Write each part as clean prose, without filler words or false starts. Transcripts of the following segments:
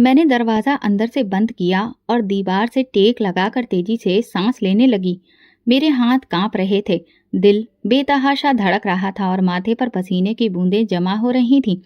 मैंने दरवाजा अंदर से बंद किया और दीवार से टेक लगाकर तेजी से सांस लेने लगी। मेरे हाथ कांप रहे थे, दिल बेतहाशा धड़क रहा था और माथे पर पसीने की बूंदें जमा हो रही थीं।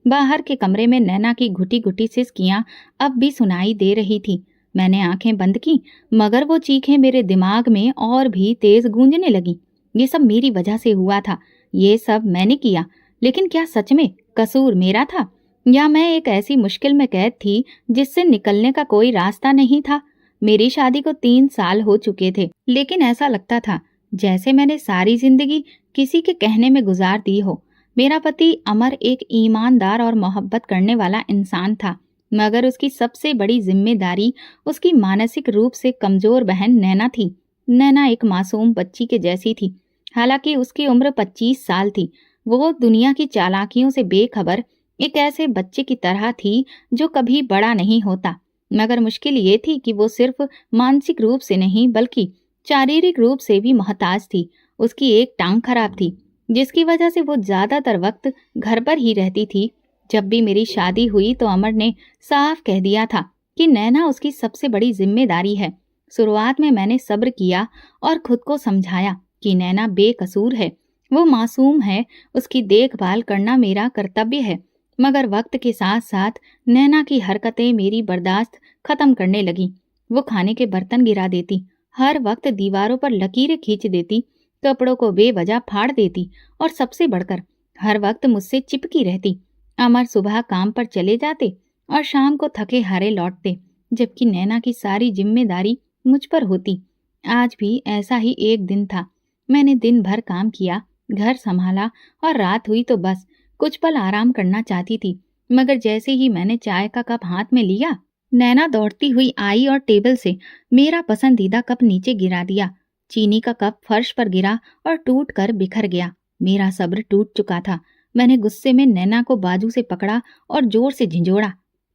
बाहर के कमरे में नैना की घुटी-घुटी सिसकियां अब भी सुनाई दे रही थी। मैंने आंखें बंद की, मगर वो चीखें मेरे दिमाग में और भी तेज गूंजने लगी। ये सब मेरी वजह से हुआ था, ये सब मैंने किया। लेकिन क्या सच में कसूर मेरा था, या मैं एक ऐसी मुश्किल में कैद थी जिससे निकलने का कोई रास्ता नहीं था? मेरी शादी को 3 साल हो चुके थे, लेकिन ऐसा लगता था जैसे मैंने सारी जिंदगी किसी के कहने में गुजार दी हो। मेरा पति अमर एक ईमानदार और मोहब्बत करने वाला इंसान था, मगर उसकी सबसे बड़ी जिम्मेदारी उसकी मानसिक रूप से कमजोर बहन नैना थी। नैना एक मासूम बच्ची के जैसी थी। हालांकि उसकी उम्र 25 साल थी, वो दुनिया की चालाकियों से बेखबर एक ऐसे बच्चे की तरह थी जो कभी बड़ा नहीं होता। मगर मुश्किल ये थी कि वो सिर्फ मानसिक रूप से नहीं बल्कि शारीरिक रूप से भी मोहताज थी। उसकी एक टांग खराब थी, जिसकी वजह से वो ज्यादातर वक्त घर पर ही रहती थी। जब भी मेरी शादी हुई तो अमर ने साफ कह दिया था कि नैना उसकी सबसे बड़ी जिम्मेदारी है। शुरुआत में मैंने सब्र किया और खुद को समझाया कि नैना बेकसूर है, वो मासूम है, उसकी देखभाल करना मेरा कर्तव्य है। मगर वक्त के साथ साथ नैना की हरकतें मेरी बर्दाश्त खत्म करने लगी। वो खाने के बर्तन गिरा देती, हर वक्त दीवारों पर लकीरें खींच देती, कपड़ों को बेवजह फाड़ देती और सबसे बढ़कर हर वक्त मुझसे चिपकी रहती। अमर सुबह काम पर चले जाते और शाम को थके हारे लौटते, जबकि नैना की सारी जिम्मेदारी मुझ पर होती। आज भी ऐसा ही एक दिन था। मैंने दिन भर काम किया, घर संभाला और रात हुई तो बस कुछ पल आराम करना चाहती थी। मगर जैसे ही मैंने चाय का कप हाथ में लिया, नैना दौड़ती हुई आई और टेबल से मेरा पसंदीदा कप नीचे गिरा दिया। चीनी का कप फर्श पर गिरा और टूट कर बिखर गया। मेरा सब्र टूट चुका था। मैंने गुस्से में नैना को बाजू से पकड़ा और जोर से झिंझोड़ा,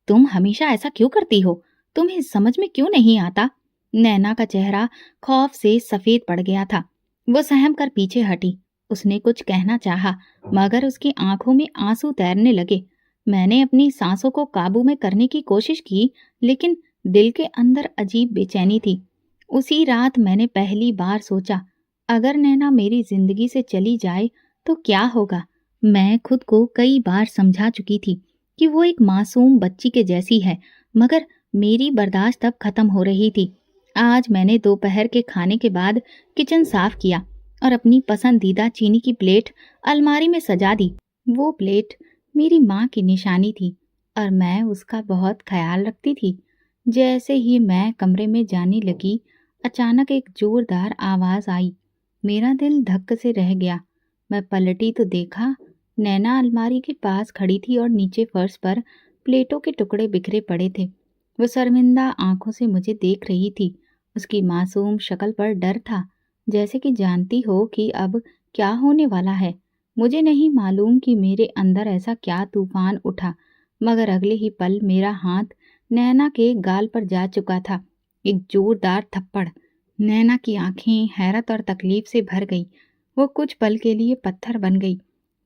तुम हमेशा ऐसा क्यों करती हो? तुम्हें समझ में क्यों नहीं आता? नैना का चेहरा खौफ से सफेद पड़ गया था। वो सहम कर पीछे हटी। उसने कुछ कहना चाहा, मगर उसकी आंखों में आंसू तैरने लगे। मैंने अपनी सांसों को काबू में करने की कोशिश की, लेकिन दिल के अंदर अजीब बेचैनी थी। उसी रात मैंने पहली बार सोचा, अगर नैना मेरी जिंदगी से चली जाए तो क्या होगा? मैं खुद को कई बार समझा चुकी थी कि वो एक मासूम बच्ची के जैसी है, मगर मेरी बर्दाश्त अब खत्म हो रही थी। आज मैंने दोपहर के खाने के बाद किचन साफ किया और अपनी पसंदीदा चीनी की प्लेट अलमारी में सजा दी। वो प्लेट मेरी माँ की निशानी थी और मैं उसका बहुत ख्याल रखती थी। जैसे ही मैं कमरे में जाने लगी, अचानक एक जोरदार आवाज आई। मेरा दिल धक्क से रह गया। मैं पलटी तो देखा, नैना अलमारी के पास खड़ी थी और नीचे फर्श पर प्लेटों के टुकड़े बिखरे पड़े थे। वो शर्मिंदा आंखों से मुझे देख रही थी। उसकी मासूम शक्ल पर डर था, जैसे कि जानती हो कि अब क्या होने वाला है। मुझे नहीं मालूम कि मेरे अंदर ऐसा क्या तूफान उठा, मगर अगले ही पल मेरा हाथ नैना के गाल पर जा चुका था। एक जोरदार थप्पड़। नैना की आंखें हैरत और तकलीफ से भर गई। वो कुछ पल के लिए पत्थर बन गई,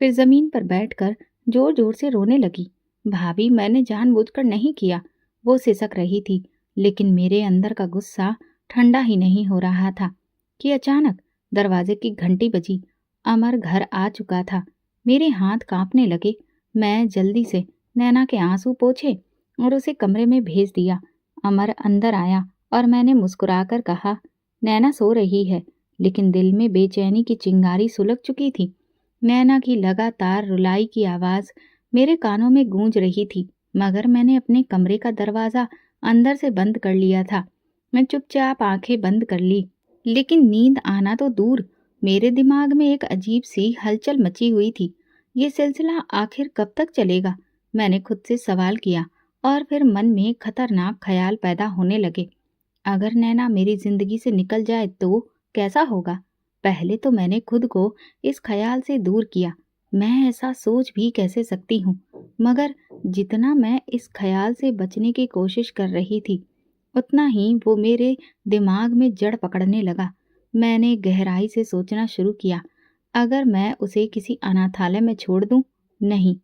फिर जमीन पर बैठकर जोर जोर से रोने लगी। भाभी, मैंने जानबूझकर नहीं किया, वो सिसक रही थी। लेकिन मेरे अंदर का गुस्सा ठंडा ही नहीं हो रहा था कि अचानक दरवाजे की घंटी बजी। अमर घर आ चुका था। मेरे हाथ कांपने लगे। मैं जल्दी से नैना के आंसू पोंछे और उसे कमरे में भेज दिया। अमर अंदर आया और मैंने मुस्कुराकर कहा, नैना सो रही है। लेकिन दिल में बेचैनी की चिंगारी सुलग चुकी थी। नैना की लगातार रुलाई की आवाज मेरे कानों में गूंज रही थी, मगर मैंने अपने कमरे का दरवाजा अंदर से बंद कर लिया था। मैं चुपचाप आंखें बंद कर ली, लेकिन नींद आना तो दूर, मेरे दिमाग में एक अजीब सी हलचल मची हुई थी। ये सिलसिला आखिर कब तक चलेगा? मैंने खुद से सवाल किया और फिर मन में खतरनाक ख्याल पैदा होने लगे। अगर नैना मेरी जिंदगी से निकल जाए तो कैसा होगा? पहले तो मैंने खुद को इस ख्याल से दूर किया। मैं ऐसा सोच भी कैसे सकती हूँ? मगर जितना मैं इस ख्याल से बचने की कोशिश कर रही थी, उतना ही वो मेरे दिमाग में जड़ पकड़ने लगा। मैंने गहराई से सोचना शुरू किया, अगर मैं उसे किसी अनाथालय में छोड़ दूं? नहीं,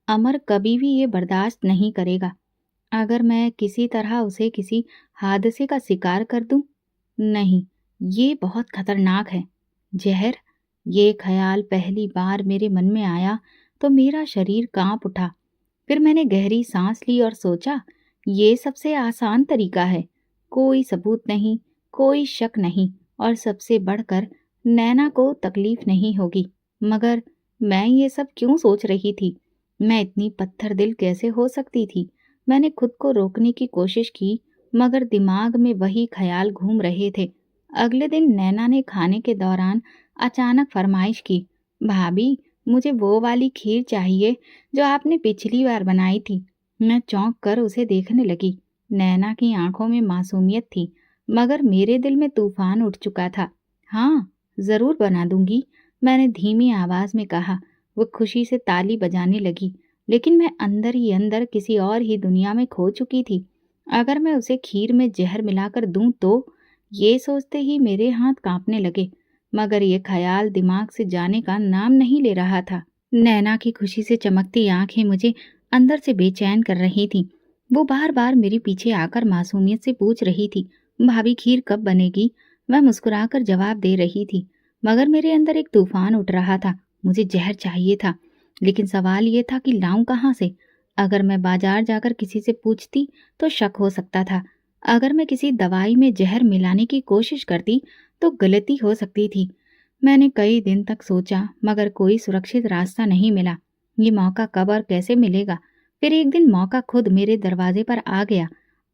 अमर कभी भी ये बर्दाश्त नहीं करेगा। अगर मैं किसी तरह उसे किसी हादसे का शिकार कर दूं? नहीं, ये बहुत खतरनाक है। जहर? ये ख्याल पहली बार मेरे मन में आया तो मेरा शरीर कांप उठा। फिर मैंने गहरी सांस ली और सोचा, ये सबसे आसान तरीका है। कोई सबूत नहीं, कोई शक नहीं, और सबसे बढ़कर नैना को तकलीफ नहीं होगी। मगर मैं ये सब क्यों सोच रही थी? मैं इतनी पत्थर दिल कैसे हो सकती थी? मैंने खुद को रोकने की कोशिश की, मगर दिमाग में वही ख्याल घूम रहे थे। अगले दिन नैना ने खाने के दौरान अचानक फरमाइश की, भाभी, मुझे वो वाली खीर चाहिए जो आपने पिछली बार बनाई थी। मैं चौंक कर उसे देखने लगी। नैना की आंखों में मासूमियत थी, मगर मेरे दिल में तूफान उठ चुका था। हाँ, जरूर बना दूंगी, मैंने धीमी आवाज में कहा। वो खुशी से ताली बजाने लगी, लेकिन मैं अंदर ही अंदर किसी और ही दुनिया में खो चुकी थी। अगर मैं उसे खीर में जहर मिलाकर दूं तो? ये सोचते ही मेरे हाथ कांपने लगे, मगर ये ख्याल दिमाग से जाने का नाम नहीं ले रहा था। नैना की खुशी से चमकती आंखें मुझे अंदर से बेचैन कर रही थीं। वो बार बार मेरे पीछे आकर मासूमियत से पूछ रही थी, भाभी खीर कब बनेगी? मैं मुस्कुराकर जवाब दे रही थी, मगर मेरे अंदर एक तूफान उठ रहा था। मुझे जहर चाहिए था, लेकिन सवाल ये था कि लाऊं कहाँ से? अगर मैं बाजार जाकर किसी से पूछती तो शक हो सकता था। अगर मैं किसी दवाई में जहर मिलाने की कोशिश करती तो गलती हो सकती थी। मैंने कई दिन तक सोचा, मगर कोई सुरक्षित रास्ता नहीं मिला। ये मौका कब और कैसे मिलेगा? फिर एक दिन मौका खुद मेरे दरवाजे पर आ गया।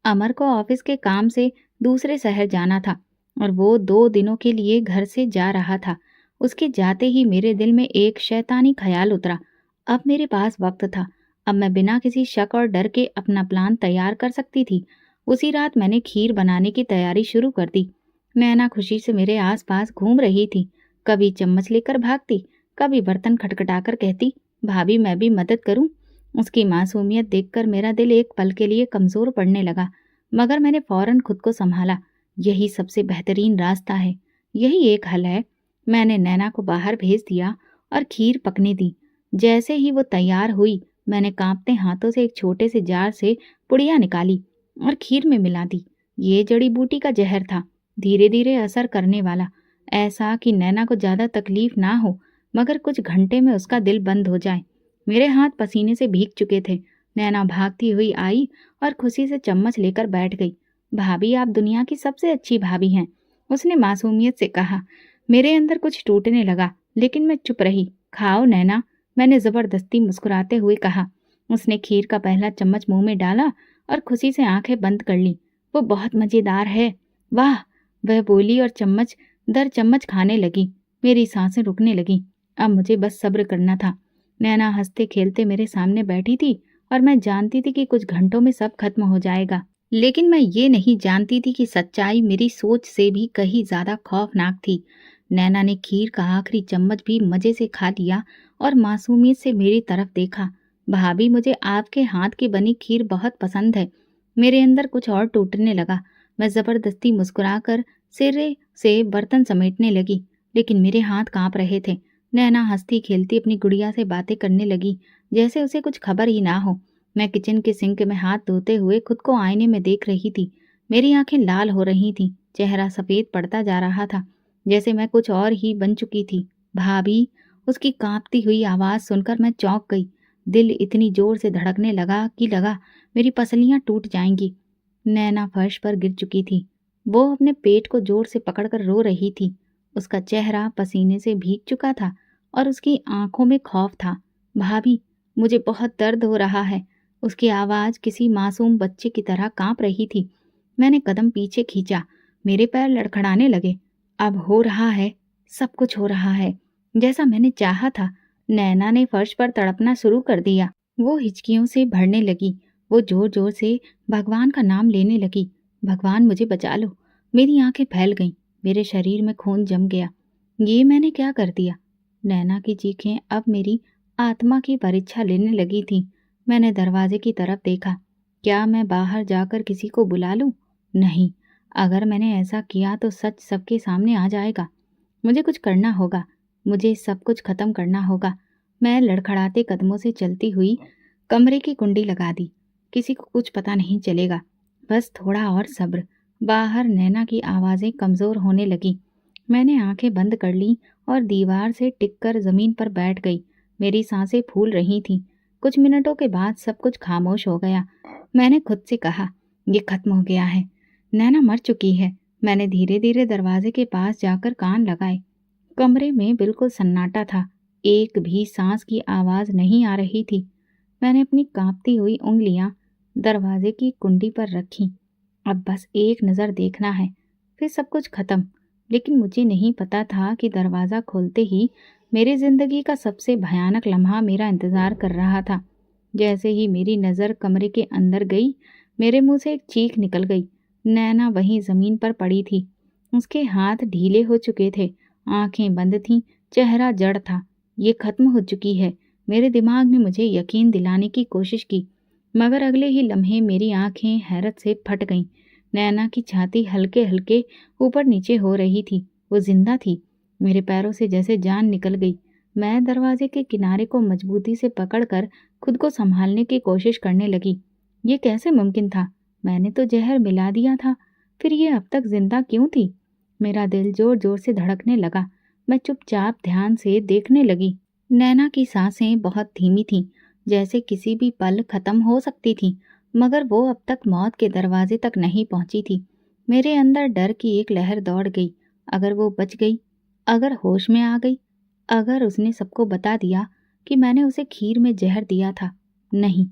अमर को ऑफिस के काम से दूसरे शहर जाना था और वो 2 दिनों के लिए घर से जा रहा था। उसके जाते ही मेरे दिल में एक शैतानी ख्याल उतरा। अब मेरे पास वक्त था। अब मैं बिना किसी शक और डर के अपना प्लान तैयार कर सकती थी। उसी रात मैंने खीर बनाने की तैयारी शुरू कर दी। नैना खुशी से मेरे आसपास घूम रही थी। कभी चम्मच लेकर भागती, कभी बर्तन खटखटाकर कहती, भाभी मैं भी मदद करूं? उसकी मासूमियत देखकर मेरा दिल एक पल के लिए कमजोर पड़ने लगा, मगर मैंने फौरन खुद को संभाला। यही सबसे बेहतरीन रास्ता है, यही एक हल है। मैंने नैना को बाहर भेज दिया और खीर पकने दी। जैसे ही वो तैयार हुई, मैंने कांपते हाथों से एक छोटे से जार से पुड़िया निकाली और खीर में मिला दी। ये जड़ी बूटी का जहर था, धीरे धीरे असर करने वाला, ऐसा कि नैना को ज्यादा तकलीफ ना हो, मगर कुछ घंटे में उसका दिल बंद हो जाए। मेरे हाथ पसीने से भीग चुके थे। नैना भागती हुई आई और खुशी से चम्मच लेकर बैठ गई। भाभी, आप दुनिया की सबसे अच्छी भाभी हैं, उसने मासूमियत से कहा। मेरे अंदर कुछ टूटने लगा, लेकिन मैं चुप रही। खाओ नैना, मैंने जबरदस्ती मुस्कुराते हुए कहा। उसने खीर का पहला चम्मच मुंह में डाला और खुशी से आंखें बंद कर ली। वो बहुत मजेदार है, वाह, वह बोली और चम्मच दर चम्मच खाने लगी। मेरी सांसें रुकने लगी। अब मुझे बस सब्र करना था। नैना हंसते खेलते मेरे सामने बैठी थी और मैं जानती थी कि कुछ घंटों में सब खत्म हो जाएगा। लेकिन मैं ये नहीं जानती थी कि सच्चाई मेरी सोच से भी कहीं ज्यादा खौफनाक थी। नैना ने खीर का आखिरी चम्मच भी मजे से खा लिया और मासूमियत से मेरी तरफ देखा। भाभी, मुझे आपके हाथ की बनी खीर बहुत पसंद है। मेरे अंदर कुछ और टूटने लगा। मैं जबरदस्ती मुस्कुराकर सिरे से बर्तन समेटने लगी, लेकिन मेरे हाथ कांप रहे थे। नैना हंसती खेलती अपनी गुड़िया से बातें करने लगी, जैसे उसे कुछ खबर ही ना हो। मैं किचन के सिंक में हाथ धोते हुए खुद को आईने में देख रही थी। मेरी आंखें लाल हो रही थीं, चेहरा सफेद पड़ता जा रहा था, जैसे मैं कुछ और ही बन चुकी थी। भाभी, उसकी कांपती हुई आवाज सुनकर मैं चौंक गई। दिल इतनी जोर से धड़कने लगा कि लगा मेरी पसलियां टूट जाएंगी। नैना फर्श पर गिर चुकी थी। वो अपने पेट को जोर से पकड़कर रो रही थी। उसका चेहरा पसीने से भीग चुका था और उसकी आंखों में खौफ था। भाभी, मुझे बहुत दर्द हो रहा है। उसकी आवाज किसी मासूम बच्चे की तरह कांप रही थी। मैंने कदम पीछे खींचा, मेरे पैर लड़खड़ाने लगे। अब हो रहा है, सब कुछ हो रहा है जैसा मैंने चाहा था। नैना ने फर्श पर तड़पना शुरू कर दिया। वो हिचकियों से भरने लगी। वो जोर जोर से भगवान का नाम लेने लगी। भगवान, मुझे बचा लो। मेरी आंखें फैल गईं, मेरे शरीर में खून जम गया। ये मैंने क्या कर दिया? नैना की चीखें अब मेरी आत्मा की परीक्षा लेने लगी थीं। मैंने दरवाजे की तरफ देखा। क्या मैं बाहर जाकर किसी को बुला लूं? नहीं, अगर मैंने ऐसा किया तो सच सबके सामने आ जाएगा। मुझे कुछ करना होगा, मुझे सब कुछ खत्म करना होगा। मैं लड़खड़ाते कदमों से चलती हुई कमरे की कुंडी लगा दी। किसी को कुछ पता नहीं चलेगा, बस थोड़ा और सब्र। बाहर नैना की आवाज़ें कमज़ोर होने लगी। मैंने आंखें बंद कर ली और दीवार से टिककर ज़मीन पर बैठ गई। मेरी सांसें फूल रही थीं। कुछ मिनटों के बाद सब कुछ खामोश हो गया। मैंने खुद से कहा, ये खत्म हो गया है, नैना मर चुकी है। मैंने धीरे धीरे दरवाजे के पास जाकर कान लगाए। कमरे में बिल्कुल सन्नाटा था, एक भी सांस की आवाज़ नहीं आ रही थी। मैंने अपनी कांपती हुई उंगलियां दरवाजे की कुंडी पर रखीं। अब बस एक नज़र देखना है, फिर सब कुछ खत्म। लेकिन मुझे नहीं पता था कि दरवाज़ा खोलते ही मेरी ज़िंदगी का सबसे भयानक लम्हा मेरा इंतज़ार कर रहा था। जैसे ही मेरी नज़र कमरे के अंदर गई, मेरे मुंह से एक चीख निकल गई। नैना वहीं ज़मीन पर पड़ी थी। उसके हाथ ढीले हो चुके थे, आंखें बंद थीं, चेहरा जड़ था। ये खत्म हो चुकी है। मेरे दिमाग ने मुझे यकीन दिलाने की कोशिश की, मगर अगले ही लम्हे मेरी आंखें हैरत से फट गईं। नैना की छाती हल्के हल्के ऊपर नीचे हो रही थी। वो जिंदा थी। मेरे पैरों से जैसे जान निकल गई। मैं दरवाजे के किनारे को मजबूती से पकड़कर खुद को संभालने की कोशिश करने लगी। ये कैसे मुमकिन था? मैंने तो जहर मिला दिया था, फिर ये अब तक जिंदा क्यों थी? मेरा दिल जोर जोर से धड़कने लगा। मैं चुपचाप ध्यान से देखने लगी। नैना की सांसें बहुत धीमी थीं, जैसे किसी भी पल खत्म हो सकती थीं, मगर वो अब तक मौत के दरवाजे तक नहीं पहुंची थी। मेरे अंदर डर की एक लहर दौड़ गई। अगर वो बच गई, अगर होश में आ गई, अगर उसने सबको बता दिया कि मैंने उसे खीर में जहर दिया था। नहीं,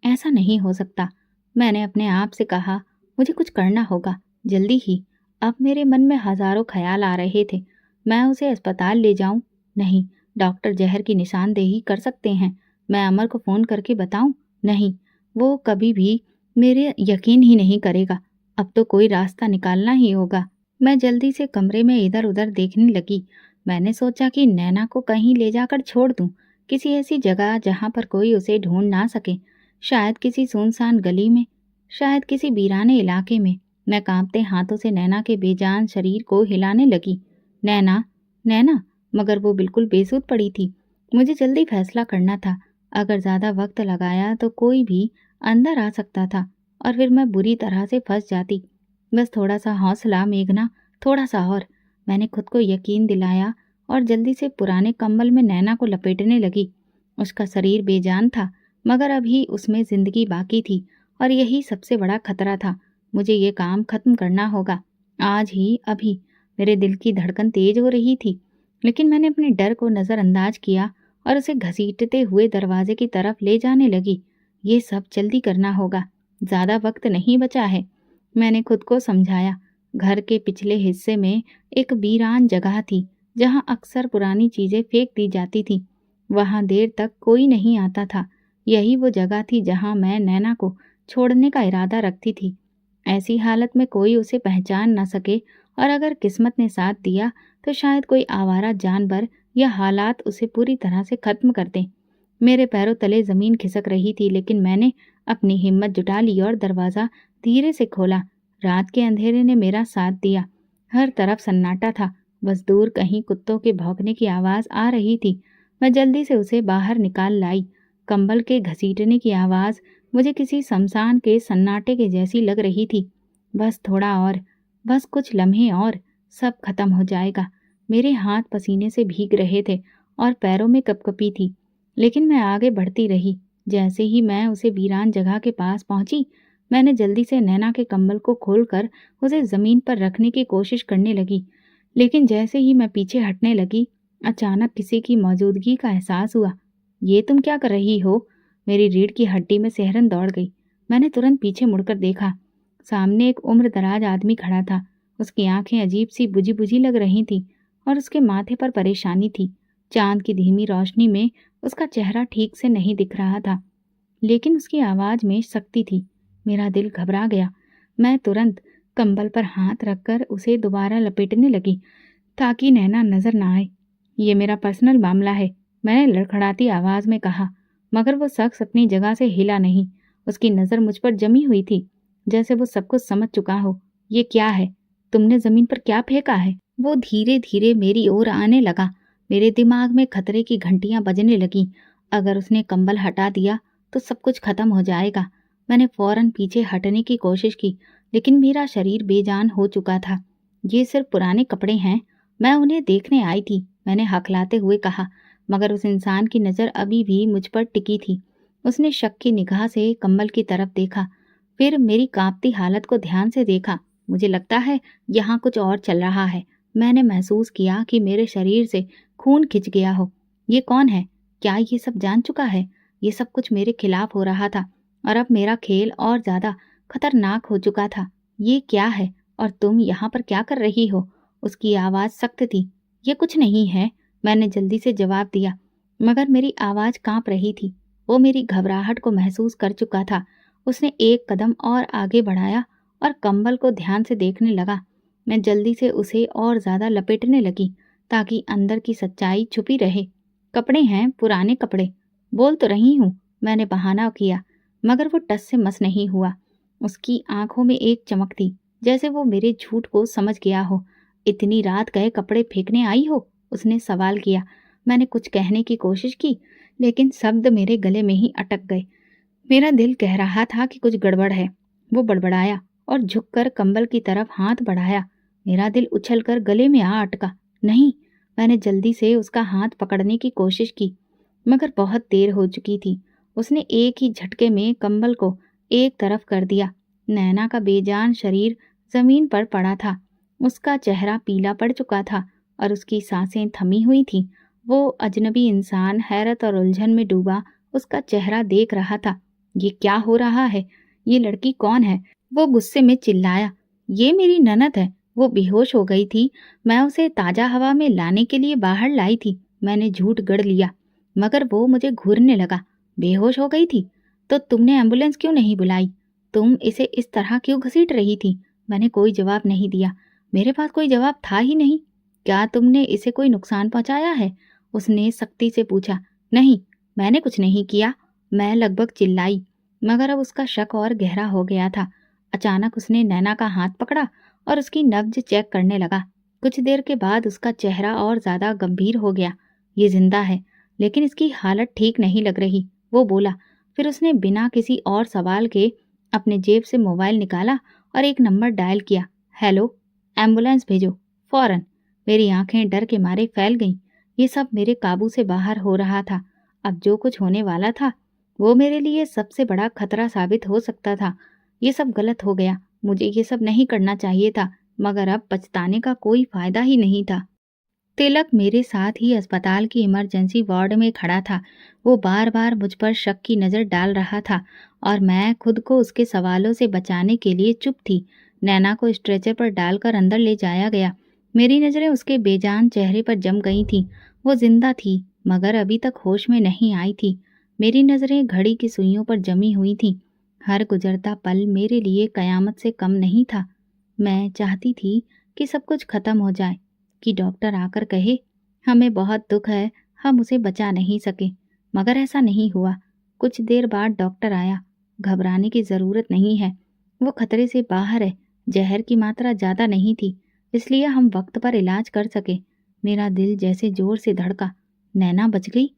ऐसा नहीं हो सकता। मैंने अपने आप से कहा, मुझे कुछ करना होगा, जल्दी ही। अब मेरे मन में हजारों ख्याल आ रहे थे। मैं उसे अस्पताल ले जाऊं? नहीं, डॉक्टर जहर की निशानदेही कर सकते हैं। मैं अमर को फ़ोन करके बताऊं? नहीं, वो कभी भी मेरे यकीन ही नहीं करेगा। अब तो कोई रास्ता निकालना ही होगा। मैं जल्दी से कमरे में इधर उधर देखने लगी। मैंने सोचा कि नैना को कहीं ले जाकर छोड़ दूं, किसी ऐसी जगह जहां पर कोई उसे ढूंढ ना सके। शायद किसी सुनसान गली में, शायद किसी वीराने इलाके में। मैं कांपते हाथों से नैना के बेजान शरीर को हिलाने लगी। नैना, नैना, मगर वो बिल्कुल बेसुध पड़ी थी। मुझे जल्दी फैसला करना था। अगर ज्यादा वक्त लगाया तो कोई भी अंदर आ सकता था और फिर मैं बुरी तरह से फंस जाती। बस थोड़ा सा हौसला मेघना, थोड़ा सा और। मैंने खुद को यकीन दिलाया और जल्दी से पुराने कंबल में नैना को लपेटने लगी। उसका शरीर बेजान था, मगर अभी उसमें जिंदगी बाकी थी और यही सबसे बड़ा खतरा था। मुझे ये काम खत्म करना होगा, आज ही, अभी। मेरे दिल की धड़कन तेज हो रही थी, लेकिन मैंने अपने डर को नज़रअंदाज किया और उसे घसीटते हुए दरवाजे की तरफ ले जाने लगी। ये सब जल्दी करना होगा, ज़्यादा वक्त नहीं बचा है। मैंने खुद को समझाया। घर के पिछले हिस्से में एक वीरान जगह थी, जहाँ अक्सर पुरानी चीज़ें फेंक दी जाती थी। वहाँ देर तक कोई नहीं आता था। यही वो जगह थी जहाँ मैं नैना को छोड़ने का इरादा रखती थी। ऐसी हालत में कोई उसे पहचान न सके, और अगर किस्मत ने साथ दिया तो शायद कोई आवारा जानवर या हालात उसे पूरी तरह से खत्म कर दें। मेरे पैरों तले जमीन खिसक रही थी, लेकिन मैंने अपनी हिम्मत जुटा ली और दरवाज़ा धीरे से खोला। रात के अंधेरे ने मेरा साथ दिया। हर तरफ सन्नाटा था, बस दूर कहीं कुत्तों के भौंकने की आवाज़ आ रही थी। मैं जल्दी से उसे बाहर निकाल लाई। कंबल के घसीटने की आवाज़ मुझे किसी शमशान के सन्नाटे के जैसी लग रही थी। बस थोड़ा और, बस कुछ लम्हे और, सब खत्म हो जाएगा। मेरे हाथ पसीने से भीग रहे थे और पैरों में कपकपी थी, लेकिन मैं आगे बढ़ती रही। जैसे ही मैं उसे वीरान जगह के पास पहुंची, मैंने जल्दी से नैना के कंबल को खोलकर उसे जमीन पर रखने की कोशिश करने लगी। लेकिन जैसे ही मैं पीछे हटने लगी, अचानक किसी की मौजूदगी का एहसास हुआ। ये तुम क्या कर रही हो? मेरी रीढ़ की हड्डी में सिहरन दौड़ गई। मैंने तुरंत पीछे मुड़कर देखा। सामने एक उम्रदराज आदमी खड़ा था। उसकी आंखें अजीब सी बुझी बुझी लग रही थीं और उसके माथे पर परेशानी थी। चांद की धीमी रोशनी में उसका चेहरा ठीक से नहीं दिख रहा था, लेकिन उसकी आवाज में शक्ति थी। मेरा दिल घबरा गया। मैं तुरंत कंबल पर हाथ रखकर उसे दोबारा लपेटने लगी, ताकि नैना नजर ना आए। ये मेरा पर्सनल मामला है, मैंने लड़खड़ाती आवाज में कहा, मगर वो शख्स अपनी जगह से हिला नहीं। उसकी नज़र मुझ पर जमी हुई थी, जैसे वो सब कुछ समझ चुका हो। ये क्या है? तुमने जमीन पर क्या फेंका है? वो धीरे धीरे मेरी ओर आने लगा। मेरे दिमाग में खतरे की घंटियां बजने लगीं। अगर उसने कंबल हटा दिया तो सब कुछ खत्म हो जाएगा। मैंने फौरन पीछे हटने की कोशिश की, लेकिन मेरा शरीर बेजान हो चुका था। ये सिर्फ पुराने कपड़े हैं, मैं उन्हें देखने आई थी, मैंने हकलाते हुए कहा, मगर उस इंसान की नज़र अभी भी मुझ पर टिकी थी। उसने शक की निगाह से कंबल की तरफ देखा, फिर मेरी कांपती हालत को ध्यान से देखा। मुझे लगता है यहाँ कुछ और चल रहा है। मैंने महसूस किया कि मेरे शरीर से खून खिंच गया हो। ये कौन है? क्या ये सब जान चुका है? ये सब कुछ मेरे खिलाफ हो रहा था और अब मेरा खेल और ज्यादा खतरनाक हो चुका था। ये क्या है और तुम यहाँ पर क्या कर रही हो? उसकी आवाज सख्त थी। ये कुछ नहीं है, मैंने जल्दी से जवाब दिया, मगर मेरी आवाज कांप रही थी। वो मेरी घबराहट को महसूस कर चुका था। उसने एक कदम और आगे बढ़ाया और कंबल को ध्यान से देखने लगा। मैं जल्दी से उसे और ज्यादा लपेटने लगी ताकि अंदर की सच्चाई छुपी रहे। कपड़े हैं, पुराने कपड़े। बोल तो रही हूँ, मैंने बहाना किया, मगर वो टस से मस नहीं हुआ। उसकी आंखों में एक चमक थी, जैसे वो मेरे झूठ को समझ गया हो। इतनी रात गए कपड़े फेंकने आई हो? उसने सवाल किया। मैंने कुछ कहने की कोशिश की, लेकिन शब्द मेरे गले में ही अटक गए। मेरा दिल कह रहा था कि कुछ गड़बड़ है। वो बड़बड़ाया और झुककर कंबल की तरफ हाथ बढ़ाया। मेरा दिल उछलकर गले में आ अटका। नहीं, मैंने जल्दी से उसका हाथ पकड़ने की कोशिश की, मगर बहुत देर हो चुकी थी। उसने एक ही झटके में कंबल को एक तरफ कर दिया। नैना का बेजान शरीर जमीन पर पड़ा था। उसका चेहरा पीला पड़ चुका था और उसकी सांसें थमी हुई थीं। वो अजनबी इंसान हैरत और उलझन में डूबा उसका चेहरा देख रहा था। ये क्या हो रहा है? ये लड़की कौन है? वो गुस्से में चिल्लाया। ये मेरी ननद है। वो बेहोश हो गई थी। मैं उसे ताजा हवा में लाने के लिए बाहर लाई थी। मैंने झूठ गढ़ लिया, मगर वो मुझे घूरने लगा। बेहोश हो गई थी? तो तुमने एम्बुलेंस क्यों नहीं बुलाई? तुम इसे इस तरह क्यों घसीट रही थी? मैंने कोई जवाब नहीं दिया। मेरे पास कोई जवाब था ही नहीं। क्या तुमने इसे कोई नुकसान पहुंचाया है? उसने सख्ती से पूछा। नहीं, मैंने कुछ नहीं किया, मैं लगभग चिल्लाई, मगर अब उसका शक और गहरा हो गया था। अचानक उसने नैना का हाथ पकड़ा और उसकी नब्ज चेक करने लगा। कुछ देर के बाद उसका चेहरा और ज्यादा गंभीर हो गया। ये जिंदा है, लेकिन इसकी हालत ठीक नहीं लग रही, वो बोला। फिर उसने बिना किसी और सवाल के अपने जेब से मोबाइल निकाला और एक नंबर डायल किया। हेलो, एम्बुलेंस भेजो, फौरन। मेरी आंखें डर के मारे फैल गईं। ये सब मेरे काबू से बाहर हो रहा था। अब जो कुछ होने वाला था वो मेरे लिए सबसे बड़ा खतरा साबित हो सकता था। ये सब गलत हो गया, मुझे ये सब नहीं करना चाहिए था, मगर अब पछताने का कोई फायदा ही नहीं था। तिलक मेरे साथ ही अस्पताल की इमरजेंसी वार्ड में खड़ा था। वो बार बार मुझ पर शक की नज़र डाल रहा था और मैं खुद को उसके सवालों से बचाने के लिए चुप थी। नैना को स्ट्रेचर पर डालकर अंदर ले जाया गया। मेरी नज़रें उसके बेजान चेहरे पर जम गई थीं। वो जिंदा थी, मगर अभी तक होश में नहीं आई थी। मेरी नज़रें घड़ी की सुइयों पर जमी हुई थीं। हर गुजरता पल मेरे लिए कयामत से कम नहीं था। मैं चाहती थी कि सब कुछ खत्म हो जाए, कि डॉक्टर आकर कहे, हमें बहुत दुख है, हम उसे बचा नहीं सके, मगर ऐसा नहीं हुआ। कुछ देर बाद डॉक्टर आया। घबराने की जरूरत नहीं है, वो खतरे से बाहर है। जहर की मात्रा ज्यादा नहीं थी, इसलिए हम वक्त पर इलाज कर सके। मेरा दिल जैसे जोर से धड़का। नैना बच गई?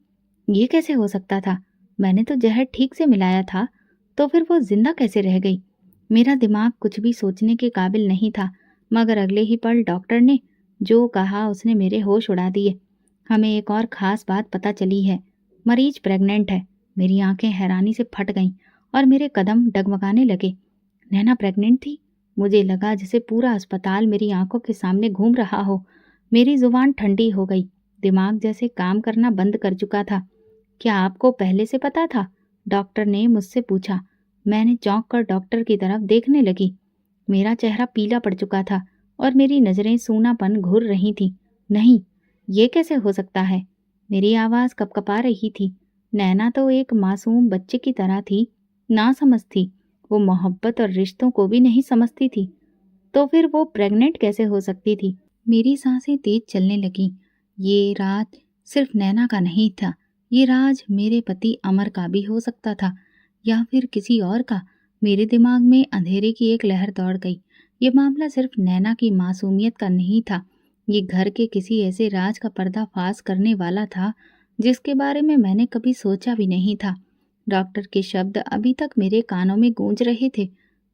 ये कैसे हो सकता था? मैंने तो जहर ठीक से मिलाया था, तो फिर वो जिंदा कैसे रह गई? मेरा दिमाग कुछ भी सोचने के काबिल नहीं था, मगर अगले ही पल डॉक्टर ने जो कहा उसने मेरे होश उड़ा दिए। हमें एक और खास बात पता चली है, मरीज प्रेग्नेंट है। मेरी आंखें हैरानी से फट गईं और मेरे कदम डगमगाने लगे। नैना प्रेग्नेंट थी? मुझे लगा जैसे पूरा अस्पताल मेरी आंखों के सामने घूम रहा हो। मेरी जुबान ठंडी हो गई, दिमाग जैसे काम करना बंद कर चुका था। क्या आपको पहले से पता था? डॉक्टर ने मुझसे पूछा। मैंने चौंक कर डॉक्टर की तरफ देखने लगी। मेरा चेहरा पीला पड़ चुका था और मेरी नजरें सूनापन घूर रही थीं। नहीं, ये कैसे हो सकता है? मेरी आवाज कपकपा रही थी। नैना तो एक मासूम बच्चे की तरह थी, ना समझ थी। वो मोहब्बत और रिश्तों को भी नहीं समझती थी, तो फिर वो प्रेग्नेंट कैसे हो सकती थी? मेरी सांसें तेज चलने लगीं। ये रात सिर्फ नैना का नहीं था, ये राज मेरे पति अमर का भी हो सकता था, या फिर किसी और का। मेरे दिमाग में अंधेरे की एक लहर दौड़ गई। ये मामला सिर्फ नैना की मासूमियत का नहीं था, ये घर के किसी ऐसे राज का पर्दाफाश करने वाला था जिसके बारे में मैंने कभी सोचा भी नहीं था। डॉक्टर के शब्द अभी तक मेरे कानों में गूंज रहे थे।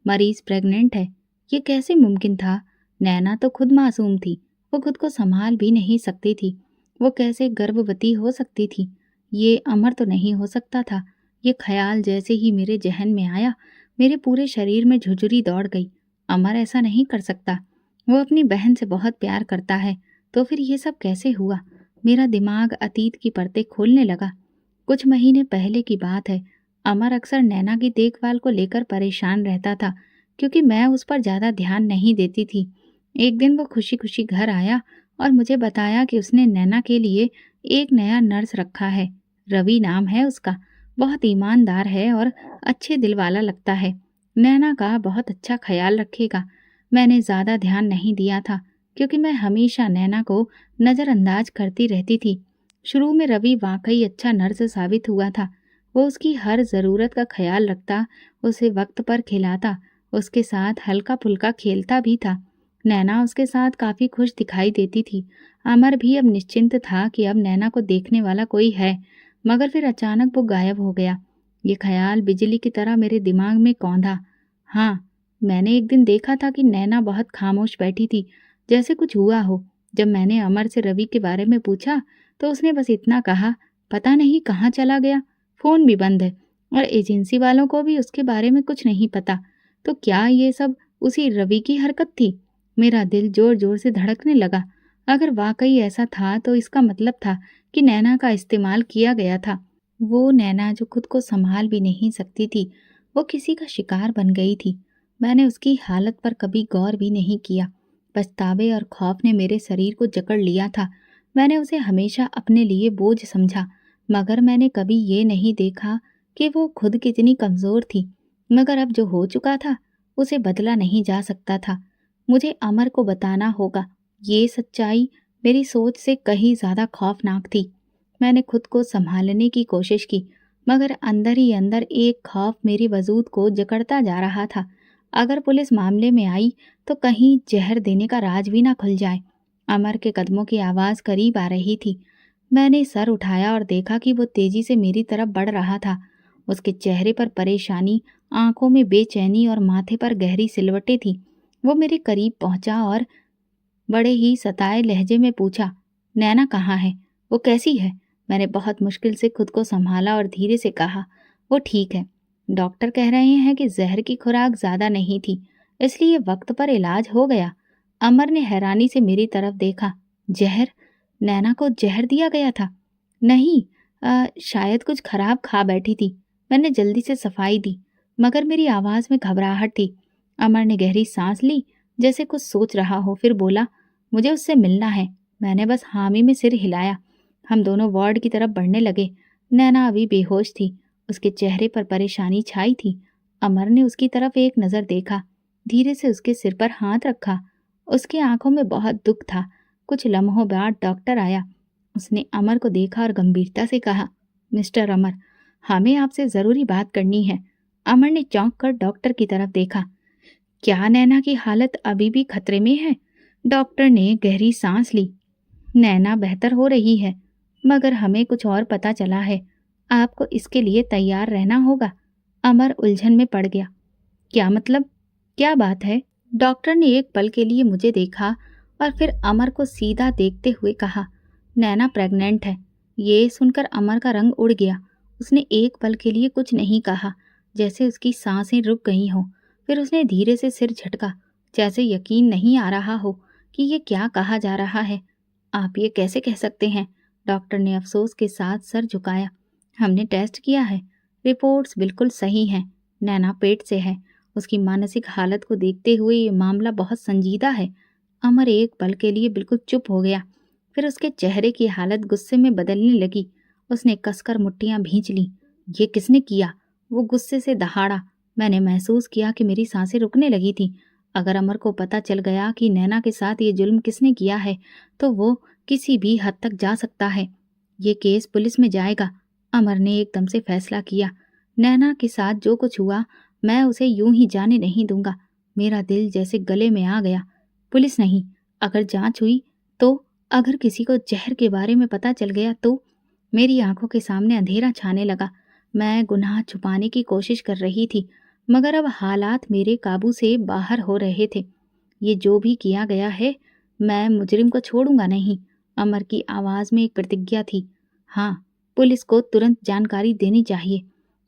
मरीज प्रेग्नेंट है, ये कैसे मुमकिन था? नैना तो खुद मासूम थी, वो खुद को संभाल भी नहीं सकती थी। वो कैसे गर्भवती हो सकती थी? ये अमर तो नहीं हो सकता था। ये ख्याल जैसे ही मेरे जहन में आया, मेरे पूरे शरीर में झुरझुरी दौड़ गई। अमर ऐसा नहीं कर सकता। वो अपनी बहन से बहुत प्यार करता है, तो फिर ये सब कैसे हुआ? मेरा दिमाग अतीत की परतें खोलने लगा। कुछ महीने पहले की बात है। अमर अक्सर नैना की देखभाल को लेकर परेशान रहता था, क्योंकि मैं उस पर ज्यादा ध्यान नहीं देती थी। एक दिन वो खुशी खुशी घर आया और मुझे बताया कि उसने नैना के लिए एक नया नर्स रखा है। रवि नाम है उसका। बहुत ईमानदार है और अच्छे दिल वाला लगता है। नैना का बहुत अच्छा ख्याल रखेगा। मैंने ज्यादा ध्यान नहीं दिया था, क्योंकि मैं हमेशा नैना को नजरअंदाज करती रहती थी। शुरू में रवि वाकई अच्छा नर्स साबित हुआ था। वो उसकी हर ज़रूरत का ख्याल रखता, उसे वक्त पर खिलाता, उसके साथ हल्का फुल्का खेलता भी था। नैना उसके साथ काफ़ी खुश दिखाई देती थी। अमर भी अब निश्चिंत था कि अब नैना को देखने वाला कोई है। मगर फिर अचानक वो गायब हो गया। ये ख्याल बिजली की तरह मेरे दिमाग में कौंधा। हाँ, मैंने एक दिन देखा था कि नैना बहुत खामोश बैठी थी, जैसे कुछ हुआ हो। जब मैंने अमर से रवि के बारे में पूछा, तो उसने बस इतना कहा, पता नहीं कहाँ चला गया, फोन भी बंद है और एजेंसी वालों को भी उसके बारे में कुछ नहीं पता। तो क्या ये सब उसी रवि की हरकत थी? मेरा दिल जोर जोर से धड़कने लगा। अगर वाकई ऐसा था तो इसका मतलब था कि नैना का इस्तेमाल किया गया था। वो नैना जो खुद को संभाल भी नहीं सकती थी, वो किसी का शिकार बन गई थी। मैंने उसकी हालत पर कभी गौर भी नहीं किया। पछतावे और खौफ ने मेरे शरीर को जकड़ लिया था। मैंने उसे हमेशा अपने लिए बोझ समझा, मगर मैंने कभी ये नहीं देखा कि वो खुद कितनी कमजोर थी। मगर अब जो हो चुका था, उसे बदला नहीं जा सकता था। मुझे अमर को बताना होगा। ये सच्चाई मेरी सोच से कहीं ज्यादा खौफनाक थी। मैंने खुद को संभालने की कोशिश की, मगर अंदर ही अंदर एक खौफ मेरी वजूद को जकड़ता जा रहा था। अगर पुलिस मामले में आई तो कहीं जहर देने का राज भी ना खुल जाए। अमर के कदमों की आवाज करीब आ रही थी। मैंने सर उठाया और देखा कि वो तेजी से मेरी तरफ बढ़ रहा था। उसके चेहरे पर परेशानी, आंखों में बेचैनी और माथे पर गहरी सिलवटें थी। वो मेरे करीब पहुंचा और बड़े ही सताए लहजे में पूछा, नैना कहाँ है? वो कैसी है? मैंने बहुत मुश्किल से खुद को संभाला और धीरे से कहा, वो ठीक है। डॉक्टर कह रहे हैं कि जहर की खुराक ज्यादा नहीं थी, इसलिए वक्त पर इलाज हो गया। अमर ने हैरानी से मेरी तरफ देखा। जहर? नैना को जहर दिया गया था? नहीं, शायद कुछ खराब खा बैठी थी। मैंने जल्दी से सफाई दी, मगर मेरी आवाज में घबराहट थी। अमर ने गहरी सांस ली, जैसे कुछ सोच रहा हो, फिर बोला, मुझे उससे मिलना है। मैंने बस हामी में सिर हिलाया। हम दोनों वार्ड की तरफ बढ़ने लगे। नैना अभी बेहोश थी, उसके चेहरे पर परेशानी छाई थी। अमर ने उसकी तरफ एक नजर देखा, धीरे से उसके सिर पर हाथ रखा। उसकी आंखों में बहुत दुख था। कुछ लम्हों बाद डॉक्टर आया। उसने अमर को देखा और गंभीरता से कहा, मिस्टर अमर, हमें आपसे जरूरी बात करनी है। अमर ने चौंक कर डॉक्टर की तरफ देखा। क्या नैना की हालत अभी भी खतरे में है? डॉक्टर ने गहरी सांस ली। नैना बेहतर हो रही है, मगर हमें कुछ और पता चला है। आपको इसके लिए तैयार रहना होगा। अमर उलझन में पड़ गया। क्या मतलब? क्या बात है? डॉक्टर ने एक पल के लिए मुझे देखा और फिर अमर को सीधा देखते हुए कहा, नैना प्रेग्नेंट है। ये सुनकर अमर का रंग उड़ गया। उसने एक पल के लिए कुछ नहीं कहा, जैसे उसकी सांसें रुक गई हों। फिर उसने धीरे से सिर झटका, जैसे यकीन नहीं आ रहा हो कि ये क्या कहा जा रहा है। आप ये कैसे कह सकते हैं? डॉक्टर ने अफसोस के साथ सर झुकाया। हमने टेस्ट किया है, रिपोर्ट्स बिल्कुल सही हैं। नैना पेट से है। उसकी मानसिक हालत को देखते हुए ये मामला बहुत संजीदा है। अमर एक पल के लिए बिल्कुल चुप हो गया, फिर उसके चेहरे की हालत गुस्से में बदलने लगी। उसने कसकर मुट्ठियां भींच ली। ये किसने किया? वो गुस्से से दहाड़ा। मैंने महसूस किया कि मेरी सांसें रुकने लगी थी। अगर अमर को पता चल गया कि नैना के साथ ये जुल्म किसने किया है, तो वो किसी भी हद तक जा सकता है। ये केस पुलिस में जाएगा। अमर ने एकदम से फैसला किया। नैना के साथ जो कुछ हुआ, मैं उसे यूं ही जाने नहीं दूंगा। मेरा दिल जैसे गले में आ गया। पुलिस नहीं, अगर जांच हुई तो, अगर किसी को जहर के बारे में पता चल गया तो। मेरी आंखों के सामने अंधेरा छाने लगा। मैं गुनाह छुपाने की कोशिश कर रही थी, मगर अब हालात मेरे काबू से बाहर हो रहे थे। ये जो भी किया गया है, मैं मुजरिम को छोड़ूंगा नहीं। अमर की आवाज में एक प्रतिज्ञा थी। हाँ, पुलिस को तुरंत जानकारी देनी चाहिए।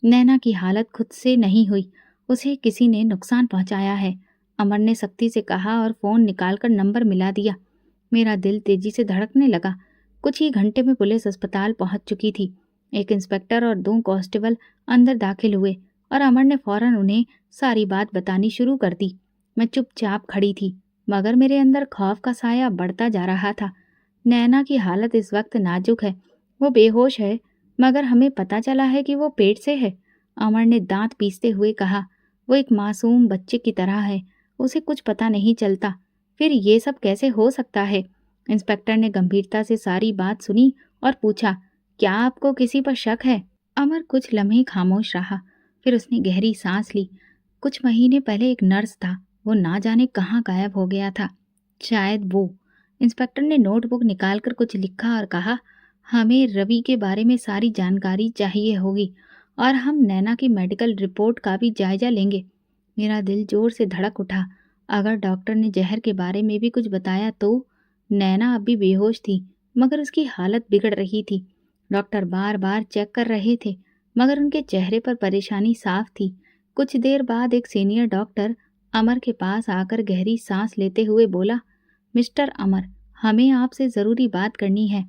नैना की हालत खुद से नहीं हुई, उसे किसी ने नुकसान पहुंचाया है। अमर ने सख्ती से कहा और फोन निकालकर नंबर मिला दिया। मेरा दिल तेजी से धड़कने लगा। कुछ ही घंटे में पुलिस अस्पताल पहुंच चुकी थी। एक इंस्पेक्टर और 2 कांस्टेबल अंदर दाखिल हुए और अमर ने फौरन उन्हें सारी बात बतानी शुरू कर दी। मैं चुपचाप खड़ी थी, मगर मेरे अंदर खौफ का साया बढ़ता जा रहा था। नैना की हालत इस वक्त नाजुक है, वो बेहोश है, मगर हमें पता चला है कि वो पेट से है। अमर ने दांत पीसते हुए कहा। वो एक मासूम बच्चे की तरह है, उसे कुछ पता नहीं चलता। फिर ये सब कैसे हो सकता है? इंस्पेक्टर ने गंभीरता से सारी बात सुनी और पूछा, क्या आपको किसी पर शक है? अमर कुछ लम्हे खामोश रहा, फिर उसने गहरी सांस ली। कुछ महीने पहले एक नर्स था, वो ना जाने कहाँ गायब हो गया था। शायद वो। इंस्पेक्टर ने नोटबुक निकालकर कुछ लिखा और कहा, हमें रवि के बारे में सारी जानकारी चाहिए होगी और हम नैना की मेडिकल रिपोर्ट का भी जायजा लेंगे। मेरा दिल जोर से धड़क उठा। अगर डॉक्टर ने जहर के बारे में भी कुछ बताया तो? नैना अभी बेहोश थी, मगर उसकी हालत बिगड़ रही थी। डॉक्टर बार बार चेक कर रहे थे, मगर उनके चेहरे पर परेशानी साफ थी। कुछ देर बाद एक सीनियर डॉक्टर अमर के पास आकर गहरी सांस लेते हुए बोला, मिस्टर अमर, हमें आपसे ज़रूरी बात करनी है।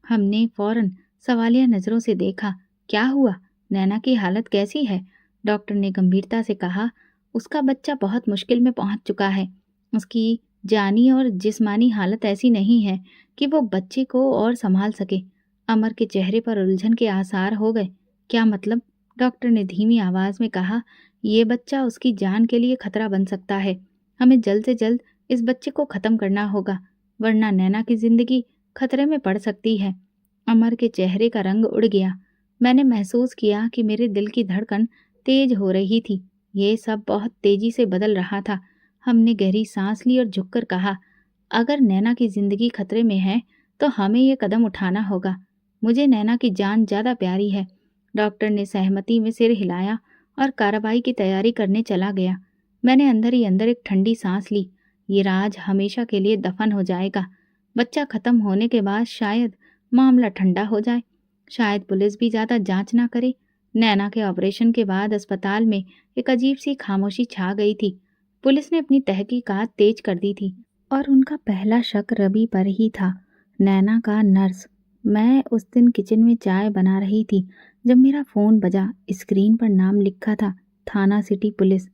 हमने फौरन सवालिया नज़रों से देखा। क्या हुआ? नैना की हालत कैसी है? डॉक्टर ने गंभीरता से कहा, उसका बच्चा बहुत मुश्किल में पहुंच चुका है। उसकी जानी और जिस्मानी हालत ऐसी नहीं है कि वो बच्चे को और संभाल सके। अमर के चेहरे पर उलझन के आसार हो गए। क्या मतलब? डॉक्टर ने धीमी आवाज में कहा, ये बच्चा उसकी जान के लिए खतरा बन सकता है। हमें जल्द से जल्द इस बच्चे को खत्म करना होगा, वरना नैना की जिंदगी खतरे में पड़ सकती है। अमर के चेहरे का रंग उड़ गया। मैंने महसूस किया कि मेरे दिल की धड़कन तेज हो रही थी। ये सब बहुत तेजी से बदल रहा था। हमने गहरी सांस ली और झुककर कहा, अगर नैना की जिंदगी खतरे में है तो हमें ये कदम उठाना होगा। मुझे नैना की जान ज्यादा प्यारी है। डॉक्टर ने सहमति में सिर हिलाया और कार्रवाई की तैयारी करने चला गया। मैंने अंदर ही अंदर एक ठंडी सांस ली। ये राज हमेशा के लिए दफन हो जाएगा। बच्चा खत्म होने के बाद शायद मामला ठंडा हो जाए, शायद पुलिस भी ज्यादा जांच ना करे। नैना के ऑपरेशन के बाद अस्पताल में एक अजीब सी खामोशी छा गई थी। पुलिस ने अपनी तहकीकात तेज कर दी थी और उनका पहला शक रवि पर ही था। नैना का नर्स। मैं उस दिन किचन में चाय बना रही थी जब मेरा फ़ोन बजा। स्क्रीन पर नाम लिखा था, थाना सिटी पुलिस।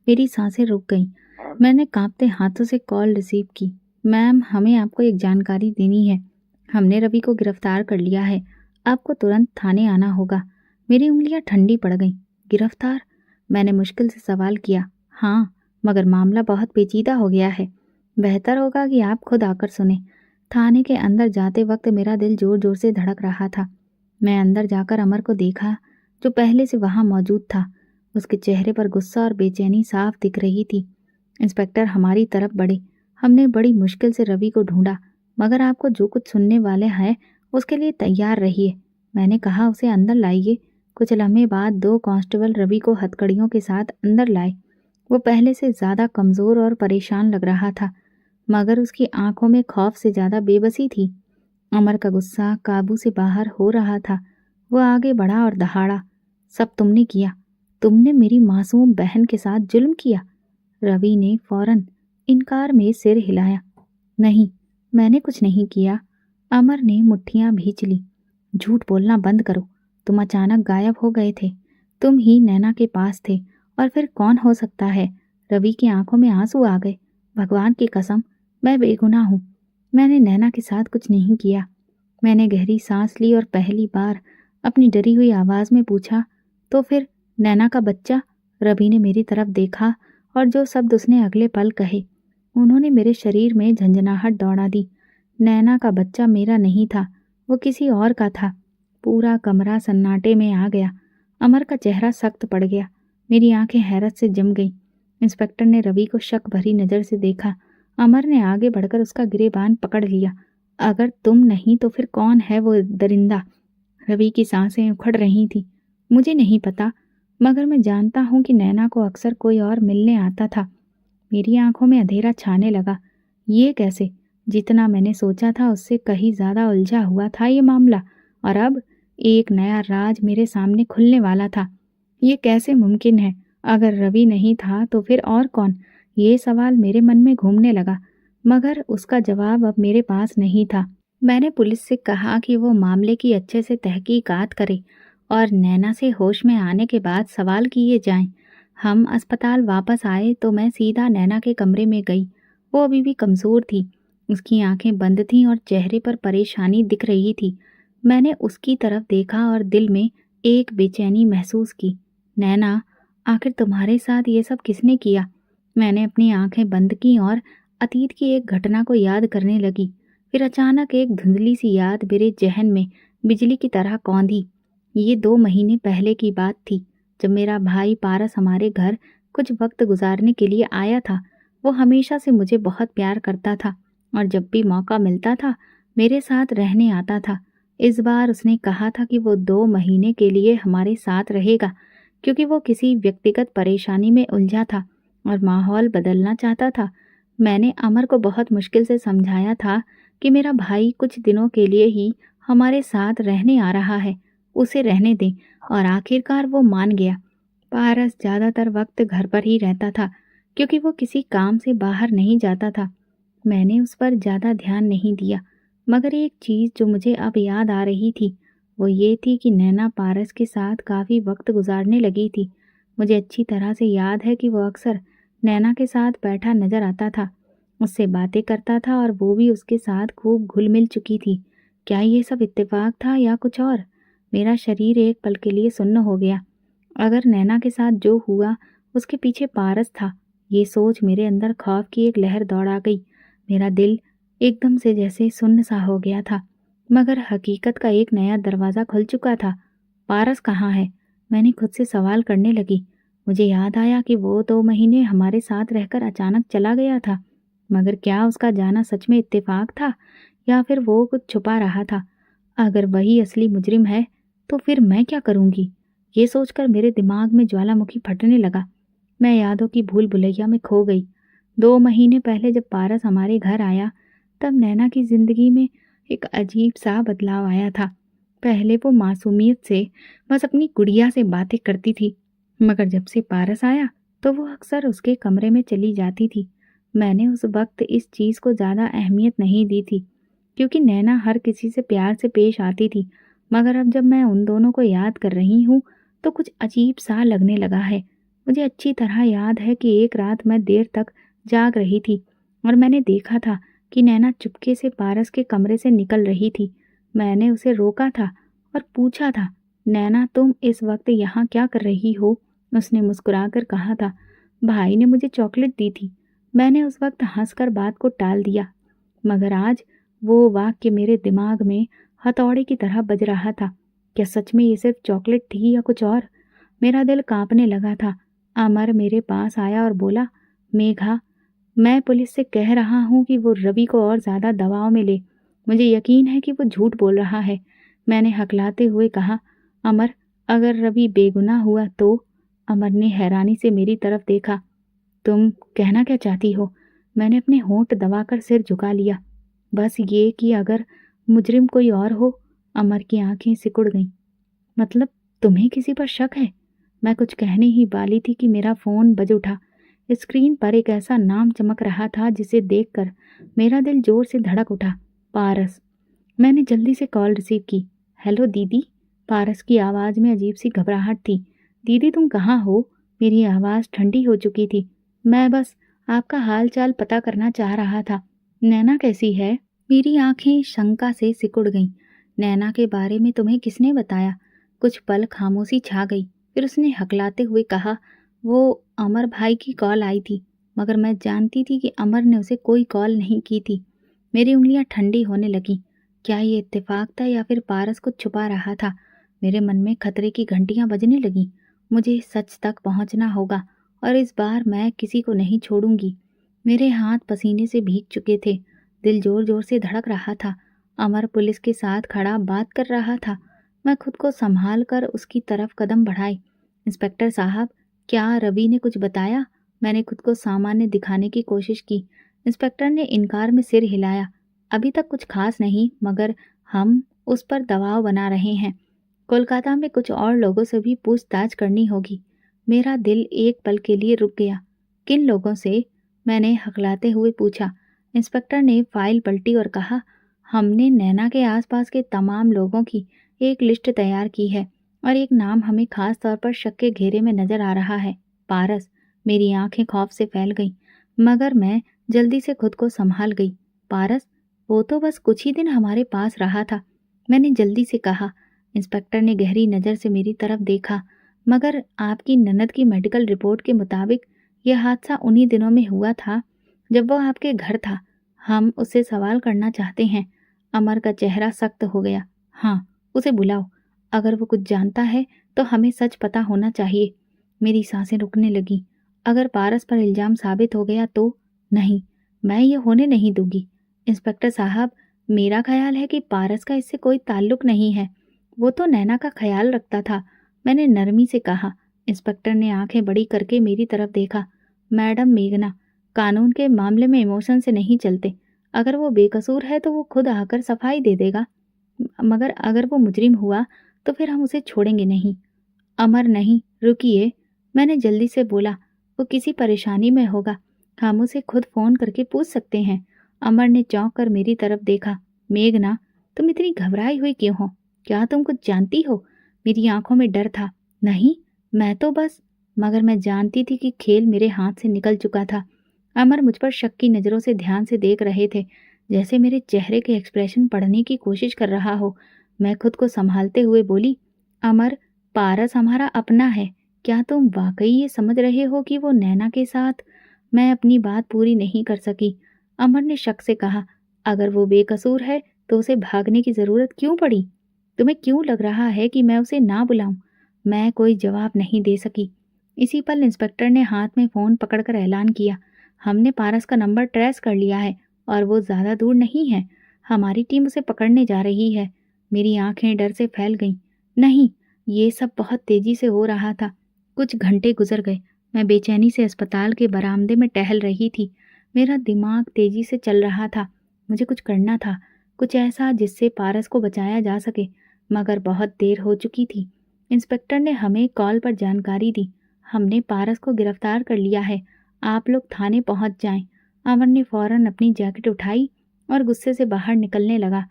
मेरी सांसें रुक गईं। मैंने कांपते हाथों से कॉल रिसीव की। मैम, हमें आपको एक जानकारी देनी है। हमने रवि को गिरफ्तार कर लिया है। आपको तुरंत थाने आना होगा। मेरी उंगलियां ठंडी पड़ गईं। गिरफ्तार? मैंने मुश्किल से सवाल किया। हाँ, मगर मामला बहुत पेचीदा हो गया है। बेहतर होगा कि आप खुद आकर सुने। थाने के अंदर जाते वक्त मेरा दिल जोर जोर से धड़क रहा था। मैं अंदर जाकर अमर को देखा, जो पहले से वहां मौजूद था। उसके चेहरे पर गुस्सा और बेचैनी साफ दिख रही थी। इंस्पेक्टर हमारी तरफ बढ़े। हमने बड़ी मुश्किल से रवि को ढूंढा, मगर आपको जो कुछ सुनने वाले हैं उसके लिए तैयार रहिए। मैंने कहा, उसे अंदर लाइए। कुछ लम्हे बाद 2 कांस्टेबल रवि को हथकड़ियों के साथ अंदर लाए। वो पहले से ज्यादा कमजोर और परेशान लग रहा था, मगर उसकी आंखों में खौफ से ज्यादा बेबसी थी। अमर का गुस्सा काबू से बाहर हो रहा था। वो आगे बढ़ा और दहाड़ा, सब तुमने किया। तुमने मेरी मासूम बहन के साथ जुल्म किया। रवि ने फौरन इनकार में सिर हिलाया। नहीं, मैंने कुछ नहीं किया। अमर ने मुट्ठियां भींच ली। झूठ बोलना बंद करो। तुम अचानक गायब हो गए थे। तुम ही नैना के पास थे, और फिर कौन हो सकता है? रवि की आंखों में आंसू आ गए। भगवान की कसम, मैं बेगुनाह हूँ। मैंने नैना के साथ कुछ नहीं किया। मैंने गहरी सांस ली और पहली बार अपनी डरी हुई आवाज में पूछा, तो फिर नैना का बच्चा? रवि ने मेरी तरफ देखा और जो शब्द उसने अगले पल कहे, उन्होंने मेरे शरीर में झंझनाहट दौड़ा दी। नैना का बच्चा मेरा नहीं था, वो किसी और का था। पूरा कमरा सन्नाटे में आ गया। अमर का चेहरा सख्त पड़ गया। मेरी आंखें हैरत से जम गईं। इंस्पेक्टर ने रवि को शक भरी नजर से देखा। अमर ने आगे बढ़कर उसका गिरेबान पकड़ लिया। अगर तुम नहीं तो फिर कौन है वो दरिंदा? रवि की सांसें उखड़ रही थी। मुझे नहीं पता, मगर मैं जानता हूँ कि नैना को अक्सर कोई और मिलने आता था। मेरी आंखों में अंधेरा छाने लगा। ये कैसे? जितना मैंने सोचा था उससे कहीं ज़्यादा उलझा हुआ था ये मामला, और अब एक नया राज मेरे सामने खुलने वाला था। ये कैसे मुमकिन है? अगर रवि नहीं था तो फिर और कौन? ये सवाल मेरे मन में घूमने लगा, मगर उसका जवाब अब मेरे पास नहीं था। मैंने पुलिस से कहा कि वो मामले की अच्छे से तहकीकात करे और नैना से होश में आने के बाद सवाल किए जाएं। हम अस्पताल वापस आए तो मैं सीधा नैना के कमरे में गई। वो अभी भी कमज़ोर थी। उसकी आंखें बंद थीं और चेहरे पर परेशानी दिख रही थी। मैंने उसकी तरफ देखा और दिल में एक बेचैनी महसूस की। नैना, आखिर तुम्हारे साथ ये सब किसने किया? मैंने अपनी आंखें बंद की और अतीत की एक घटना को याद करने लगी। फिर अचानक एक धुंधली सी याद मेरे जहन में बिजली की तरह कौंधी। ये 2 महीने पहले की बात थी, जब मेरा भाई पारस हमारे घर कुछ वक्त गुजारने के लिए आया था। वो हमेशा से मुझे बहुत प्यार करता था और जब भी मौका मिलता था मेरे साथ रहने आता था। इस बार उसने कहा था कि वो 2 महीने के लिए हमारे साथ रहेगा, क्योंकि वो किसी व्यक्तिगत परेशानी में उलझा था और माहौल बदलना चाहता था। मैंने अमर को बहुत मुश्किल से समझाया था कि मेरा भाई कुछ दिनों के लिए ही हमारे साथ रहने आ रहा है, उसे रहने दें, और आखिरकार वो मान गया। पारस ज़्यादातर वक्त घर पर ही रहता था, क्योंकि वो किसी काम से बाहर नहीं जाता था। मैंने उस पर ज़्यादा ध्यान नहीं दिया, मगर एक चीज़ जो मुझे अब याद आ रही थी वो ये थी कि नैना पारस के साथ काफ़ी वक्त गुजारने लगी थी। मुझे अच्छी तरह से याद है कि वो अक्सर नैना के साथ बैठा नजर आता था, उससे बातें करता था और वो भी उसके साथ खूब घुल मिल चुकी थी। क्या ये सब इत्तेफाक था या कुछ और? मेरा शरीर एक पल के लिए सुन्न हो गया। अगर नैना के साथ जो हुआ उसके पीछे पारस था, ये सोच मेरे अंदर खौफ की एक लहर दौड़ा गई। मेरा दिल एकदम से जैसे सुन्न सा हो गया था, मगर हकीकत का एक नया दरवाज़ा खुल चुका था। पारस कहाँ है? मैंने खुद से सवाल करने लगी। मुझे याद आया कि वो 2 महीने हमारे साथ रहकर अचानक चला गया था, मगर क्या उसका जाना सच में इत्तेफाक था या फिर वो कुछ छुपा रहा था? अगर वही असली मुजरिम है तो फिर मैं क्या करूंगी? ये सोचकर मेरे दिमाग में ज्वालामुखी फटने लगा। मैं यादों की भूल भुलैया में खो गई। 2 महीने पहले जब पारस हमारे घर आया, तब नैना की जिंदगी में एक अजीब सा बदलाव आया था। पहले वो मासूमियत से बस अपनी गुड़िया से बातें करती थी, मगर जब से पारस आया तो वो अक्सर उसके कमरे में चली जाती थी। मैंने उस वक्त इस चीज़ को ज़्यादा अहमियत नहीं दी थी, क्योंकि नैना हर किसी से प्यार से पेश आती थी। मगर अब जब मैं उन दोनों को याद कर रही हूँ तो कुछ अजीब सा लगने लगा है। मुझे अच्छी तरह याद है कि एक रात मैं देर तक जाग रही थी और मैंने देखा था कि नैना चुपके से पारस के कमरे से निकल रही थी। मैंने उसे रोका था और पूछा था, नैना तुम इस वक्त यहाँ क्या कर रही हो? उसने मुस्कुराकर कहा था, भाई ने मुझे चॉकलेट दी थी। मैंने उस वक्त हंसकर बात को टाल दिया, मगर आज वो वाक्य मेरे दिमाग में हथौड़े की तरह बज रहा था। क्या सच में ये सिर्फ चॉकलेट थी या कुछ और? मेरा दिल कांपने लगा था। अमर मेरे पास आया और बोला, मेघा, मैं पुलिस से कह रहा हूँ कि वो रवि को और ज़्यादा दबाव में ले। मुझे यकीन है कि वो झूठ बोल रहा है। मैंने हकलाते हुए कहा, अमर, अगर रवि बेगुनाह हुआ तो? अमर ने हैरानी से मेरी तरफ देखा। तुम कहना क्या चाहती हो? मैंने अपने होंठ दबाकर सिर झुका लिया। बस ये कि अगर मुजरिम कोई और हो। अमर की आंखें सिकुड़ गईं। मतलब तुम्हें किसी पर शक है? मैं कुछ कहने ही वाली थी कि मेरा फोन बज उठा। स्क्रीन पर एक ऐसा नाम चमक रहा था जिसे देखकर मेरा दिल जोर से धड़क उठा। पारस। मैंने जल्दी से कॉल रिसीव की। हेलो दीदी। पारस की आवाज़ में अजीब सी घबराहट थी। दीदी तुम कहाँ हो? मेरी आवाज़ ठंडी हो चुकी थी। मैं बस आपका हाल चाल पता करना चाह रहा था। नैना कैसी है? मेरी आंखें शंका से सिकुड़ गईं। नैना के बारे में तुम्हें किसने बताया? कुछ पल खामोशी छा गई। फिर उसने हकलाते हुए कहा, वो अमर भाई की कॉल आई थी, मगर मैं जानती थी कि अमर ने उसे कोई कॉल नहीं की थी। मेरी उंगलियां ठंडी होने लगीं। क्या ये इत्तेफाक था या फिर पारस कुछ छुपा रहा था? मेरे मन में खतरे की घंटियां बजने लगीं। मुझे सच तक पहुंचना होगा और इस बार मैं किसी को नहीं छोड़ूंगी। मेरे हाथ पसीने से भीग चुके थे। दिल जोर जोर से धड़क रहा था। अमर पुलिस के साथ खड़ा बात कर रहा था। मैं खुद को संभाल कर उसकी तरफ कदम बढ़ाई। इंस्पेक्टर साहब, क्या रवि ने कुछ बताया? मैंने खुद को सामान्य दिखाने की कोशिश की। इंस्पेक्टर ने इनकार में सिर हिलाया। अभी तक कुछ खास नहीं, मगर हम उस पर दबाव बना रहे हैं। कोलकाता में कुछ और लोगों से भी पूछताछ करनी होगी। मेरा दिल एक पल के लिए रुक गया। किन लोगों से? मैंने हकलाते हुए पूछा। इंस्पेक्टर ने फाइल पलटी और कहा, हमने नैना के आसपास के तमाम लोगों की एक लिस्ट तैयार की है और एक नाम हमें खास तौर पर शक के घेरे में नजर आ रहा है, पारस। मेरी आंखें खौफ से फैल गईं, मगर मैं जल्दी से खुद को संभाल गई। पारस? वो तो बस कुछ ही दिन हमारे पास रहा था, मैंने जल्दी से कहा। इंस्पेक्टर ने गहरी नज़र से मेरी तरफ देखा। मगर आपकी ननद की मेडिकल रिपोर्ट के मुताबिक यह हादसा उन्हीं दिनों में हुआ था जब वो आपके घर था। हम उससे सवाल करना चाहते हैं। अमर का चेहरा सख्त हो गया। हाँ, उसे बुलाओ। अगर वो कुछ जानता है तो हमें सच पता होना चाहिए। मेरी सांसें रुकने लगी। अगर पारस पर इल्जाम साबित हो गया तो? नहीं, मैं ये होने नहीं दूंगी। इंस्पेक्टर साहब, मेरा ख्याल है कि पारस का इससे कोई ताल्लुक नहीं है। वो तो नैना का ख्याल रखता था, मैंने नरमी से कहा। इंस्पेक्टर ने आंखें बड़ी करके मेरी तरफ देखा। मैडम मेघना, कानून के मामले में इमोशन से नहीं चलते। अगर वो बेकसूर है तो वो खुद आकर सफाई दे देगा, मगर अगर वो मुजरिम हुआ तो फिर हम उसे छोड़ेंगे नहीं। अमर नहीं, रुकिए, मैंने जल्दी से बोला। वो किसी परेशानी में होगा, हम उसे खुद फोन करके पूछ सकते हैं। अमर ने चौंक कर मेरी तरफ देखा। मेघना, तुम इतनी घबराई हुई क्यों हो? क्या तुम कुछ जानती हो? मेरी आंखों में डर था। नहीं, मैं तो बस। मगर मैं जानती थी कि खेल मेरे हाथ से निकल चुका था। अमर मुझ पर शक की नज़रों से ध्यान से देख रहे थे, जैसे मेरे चेहरे के एक्सप्रेशन पढ़ने की कोशिश कर रहा हो। मैं खुद को संभालते हुए बोली, अमर, पारस हमारा अपना है। क्या तुम वाकई ये समझ रहे हो कि वो नैना के साथ? मैं अपनी बात पूरी नहीं कर सकी। अमर ने शक से कहा, अगर वो बेकसूर है तो उसे भागने की जरूरत क्यों पड़ी? तुम्हें क्यों लग रहा है कि मैं उसे ना बुलाऊं? मैं कोई जवाब नहीं दे सकी। इसी पल इंस्पेक्टर ने हाथ में फोन पकड़कर ऐलान किया, हमने पारस का नंबर ट्रेस कर लिया है और वो ज्यादा दूर नहीं है। हमारी टीम उसे पकड़ने जा रही है। मेरी आंखें डर से फैल गईं। नहीं, ये सब बहुत तेजी से हो रहा था। कुछ घंटे गुजर गए। मैं बेचैनी से अस्पताल के बरामदे में टहल रही थी। मेरा दिमाग तेजी से चल रहा था। मुझे कुछ करना था, कुछ ऐसा जिससे पारस को बचाया जा सके, मगर बहुत देर हो चुकी थी। इंस्पेक्टर ने हमें कॉल पर जानकारी दी, हमने पारस को गिरफ्तार कर लिया है, आप लोग थाने पहुंच जाएं। अमर ने फौरन अपनी जैकेट उठाई और गुस्से से बाहर निकलने लगा।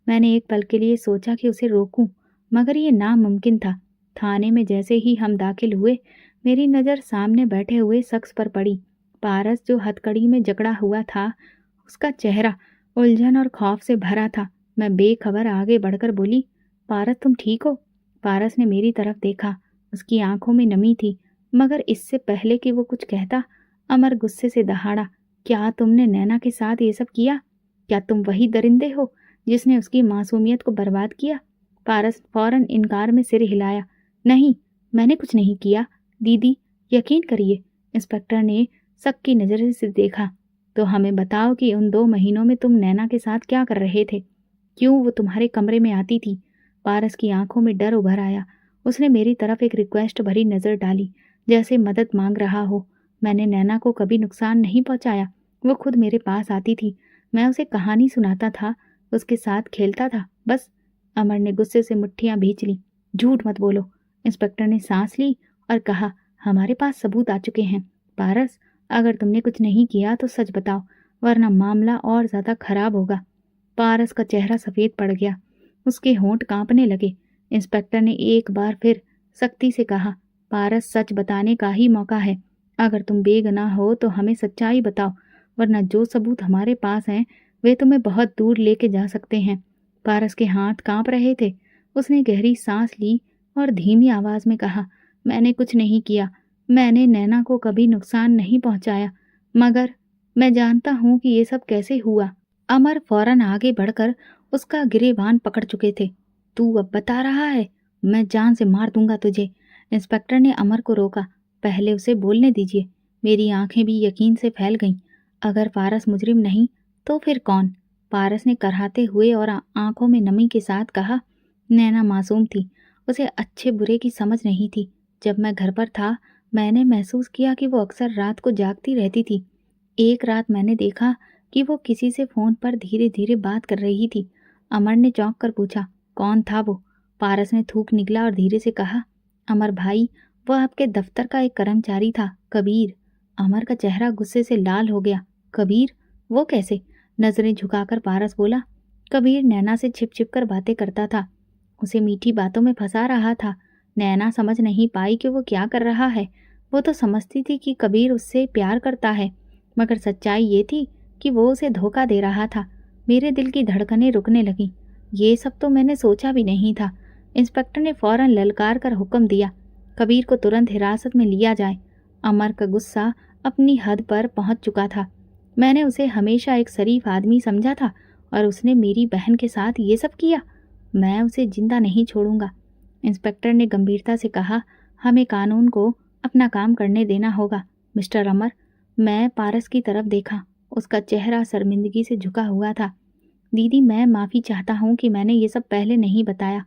मैंने एक पल के लिए सोचा कि उसे रोकूं, मगर ये नामुमकिन था। थाने में जैसे ही हम दाखिल हुए, मेरी नज़र सामने बैठे हुए शख्स पर पड़ी। पारस जो हथकड़ी में जकड़ा हुआ था, उसका चेहरा उलझन और खौफ से भरा था। मैं बेखबर आगे बढ़कर बोली, पारस तुम ठीक हो? पारस ने मेरी तरफ देखा। उसकी आंखों में नमी थी, मगर इससे पहले कि वो कुछ कहता, अमर गुस्से से दहाड़ा, क्या तुमने नैना के साथ ये सब किया? क्या तुम वही दरिंदे हो जिसने उसकी मासूमियत को बर्बाद किया? पारस फौरन इनकार में सिर हिलाया। नहीं, मैंने कुछ नहीं किया। दीदी, यकीन करिए। इंस्पेक्टर ने शक की नजर से देखा। तो हमें बताओ कि उन 2 महीनों में तुम नैना के साथ क्या कर रहे थे? क्यों वो तुम्हारे कमरे में आती थी? पारस की आंखों में डर उभर आया। उसने मेरी तरफ एक रिक्वेस्ट भरी नजर डाली, जैसे मदद मांग रहा हो। मैंने नैना को कभी नुकसान नहीं पहुंचाया। वो खुद मेरे पास आती थी, मैं उसे कहानी सुनाता था, उसके साथ खेलता था, बस। अमर ने गुस्से से मुट्ठियां भींच ली। झूठ मत बोलो। इंस्पेक्टर ने सांस ली और कहा, हमारे पास सबूत आ चुके हैं। पारस, अगर तुमने कुछ नहीं किया तो सच बताओ, वरना मामला और ज्यादा खराब होगा। पारस का चेहरा सफेद पड़ गया, उसके होंठ कांपने लगे। इंस्पेक्टर ने एक बार फिर सख्ती से कहा, पारस, सच बताने का ही मौका है। अगर तुम बेगुनाह हो तो हमें सच्चाई बताओ, वरना जो सबूत हमारे पास हैं वे तुम्हें बहुत दूर लेके जा सकते हैं। पारस के हाथ कांप रहे थे। उसने गहरी सांस ली और धीमी आवाज में कहा, मैंने कुछ नहीं किया। मैंने नैना को कभी नुकसान नहीं पहुंचाया, मगर मैं जानता हूं कि ये सब कैसे हुआ। अमर फौरन आगे बढ़कर उसका गिरेबान पकड़ चुके थे। तू अब बता रहा है? मैं जान से मार दूंगा तुझे। इंस्पेक्टर ने अमर को रोका। पहले उसे बोलने दीजिए। मेरी आंखें भी यकीन से फैल गईं। अगर पारस मुजरिम नहीं तो फिर कौन? पारस ने कराहते हुए और आंखों में नमी के साथ कहा, नैना मासूम थी, उसे अच्छे बुरे की समझ नहीं थी। जब मैं घर पर था, मैंने महसूस किया कि वो अक्सर रात को जागती रहती थी। एक रात मैंने देखा कि वो किसी से फ़ोन पर धीरे-धीरे बात कर रही थी। अमर ने चौंक कर पूछा, "कौन था वो?" पारस ने थूक निकला और धीरे से कहा, "अमर भाई, वह आपके दफ्तर का एक कर्मचारी था, कबीर।" अमर का चेहरा गुस्से से लाल हो गया। "कबीर? वो कैसे?" नज़रें झुकाकर पारस बोला, "कबीर नैना से छिप-छिप कर बातें करता था। उसे मीठी बातों में फंसा रहा था। नैना समझ नहीं पाई कि वो क्या कर रहा है। वो तो समझती थी कि कबीर उससे प्यार करता है, मगर सच्चाई ये थी कि वो उसे धोखा दे रहा था। मेरे दिल की धड़कनें रुकने लगीं। ये सब तो मैंने सोचा भी नहीं था। इंस्पेक्टर ने फौरन ललकार कर हुक्म दिया, कबीर को तुरंत हिरासत में लिया जाए। अमर का गुस्सा अपनी हद पर पहुंच चुका था। मैंने उसे हमेशा एक शरीफ आदमी समझा था और उसने मेरी बहन के साथ ये सब किया। मैं उसे जिंदा नहीं छोड़ूंगा। इंस्पेक्टर ने गंभीरता से कहा, हमें कानून को अपना काम करने देना होगा। मिस्टर अमर, मैं पारस की तरफ देखा। उसका चेहरा शर्मिंदगी से झुका हुआ था। दीदी, मैं माफ़ी चाहता हूँ कि मैंने ये सब पहले नहीं बताया,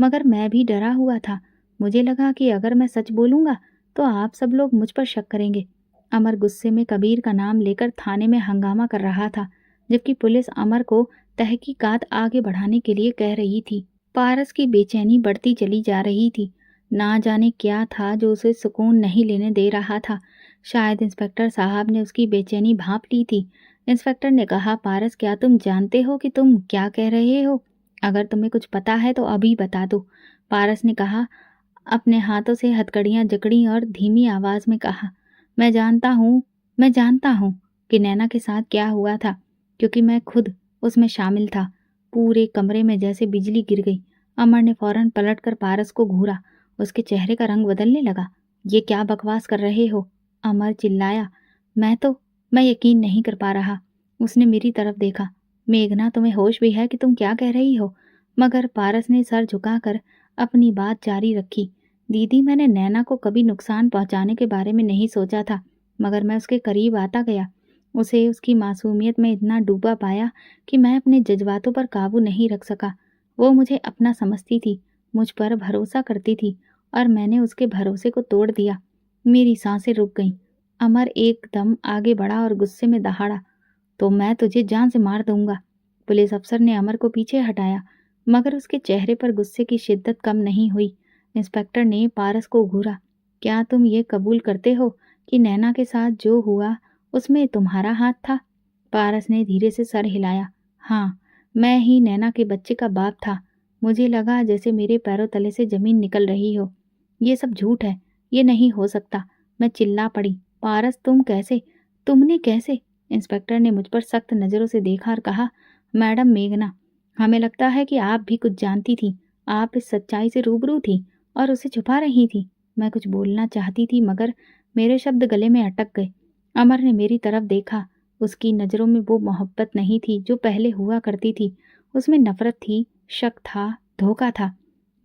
मगर मैं भी डरा हुआ था। मुझे लगा कि अगर मैं सच बोलूँगा तो आप सब लोग मुझ पर शक करेंगे। अमर गुस्से में कबीर का नाम लेकर थाने में हंगामा कर रहा था, जबकि पुलिस अमर को तहकीकात आगे बढ़ाने के लिए कह रही थी। पारस की बेचैनी बढ़ती चली जा रही थी। ना जाने क्या था जो उसे सुकून नहीं लेने दे रहा था। शायद इंस्पेक्टर साहब ने उसकी बेचैनी भांप ली थी। इंस्पेक्टर ने कहा, पारस, क्या तुम जानते हो कि तुम क्या कह रहे हो? अगर तुम्हें कुछ पता है तो अभी बता दो। पारस ने कहा, अपने हाथों से हथकड़ियां जकड़ी और धीमी आवाज में कहा, मैं जानता हूँ कि नैना के साथ क्या हुआ था, क्योंकि मैं खुद उसमें शामिल था। पूरे कमरे में जैसे बिजली गिर गई। अमर ने फौरन पलटकर पारस को घूरा। उसके चेहरे का रंग बदलने लगा। ये क्या बकवास कर रहे हो? अमर चिल्लाया। मैं यकीन नहीं कर पा रहा। उसने मेरी तरफ देखा। मेघना, तुम्हें होश भी है कि तुम क्या कह रही हो? मगर पारस ने सर झुकाकर अपनी बात जारी रखी। दीदी, मैंने नैना को कभी नुकसान पहुंचाने के बारे में नहीं सोचा था, मगर मैं उसके करीब आता गया। उसे उसकी मासूमियत में इतना डूबा पाया कि मैं अपने जज्बातों पर काबू नहीं रख सका। वो मुझे अपना समझती थी, मुझ पर भरोसा करती थी, और मैंने उसके भरोसे को तोड़ दिया। मेरी सांसें रुक गईं। अमर एकदम आगे बढ़ा और गुस्से में दहाड़ा, तो मैं तुझे जान से मार दूंगा। पुलिस अफसर ने अमर को पीछे हटाया, मगर उसके चेहरे पर गुस्से की शिद्दत कम नहीं हुई। इंस्पेक्टर ने पारस को घूरा। क्या तुम ये कबूल करते हो कि नैना के साथ जो हुआ उसमें तुम्हारा हाथ था? पारस ने धीरे से सर हिलाया। हाँ, मैं ही नैना के बच्चे का बाप था। मुझे लगा जैसे मेरे पैरों तले से जमीन निकल रही हो। ये सब झूठ है, ये नहीं हो सकता। मैं चिल्ला पड़ी। पारस, तुमने कैसे? इंस्पेक्टर ने मुझ पर सख्त नज़रों से देखा और कहा, मैडम मेघना, हमें लगता है कि आप भी कुछ जानती थी। आप इस सच्चाई से रूबरू थी और उसे छुपा रही थी। मैं कुछ बोलना चाहती थी, मगर मेरे शब्द गले में अटक गए। अमर ने मेरी तरफ देखा। उसकी नज़रों में वो मोहब्बत नहीं थी जो पहले हुआ करती थी। उसमें नफरत थी, शक था, धोखा था।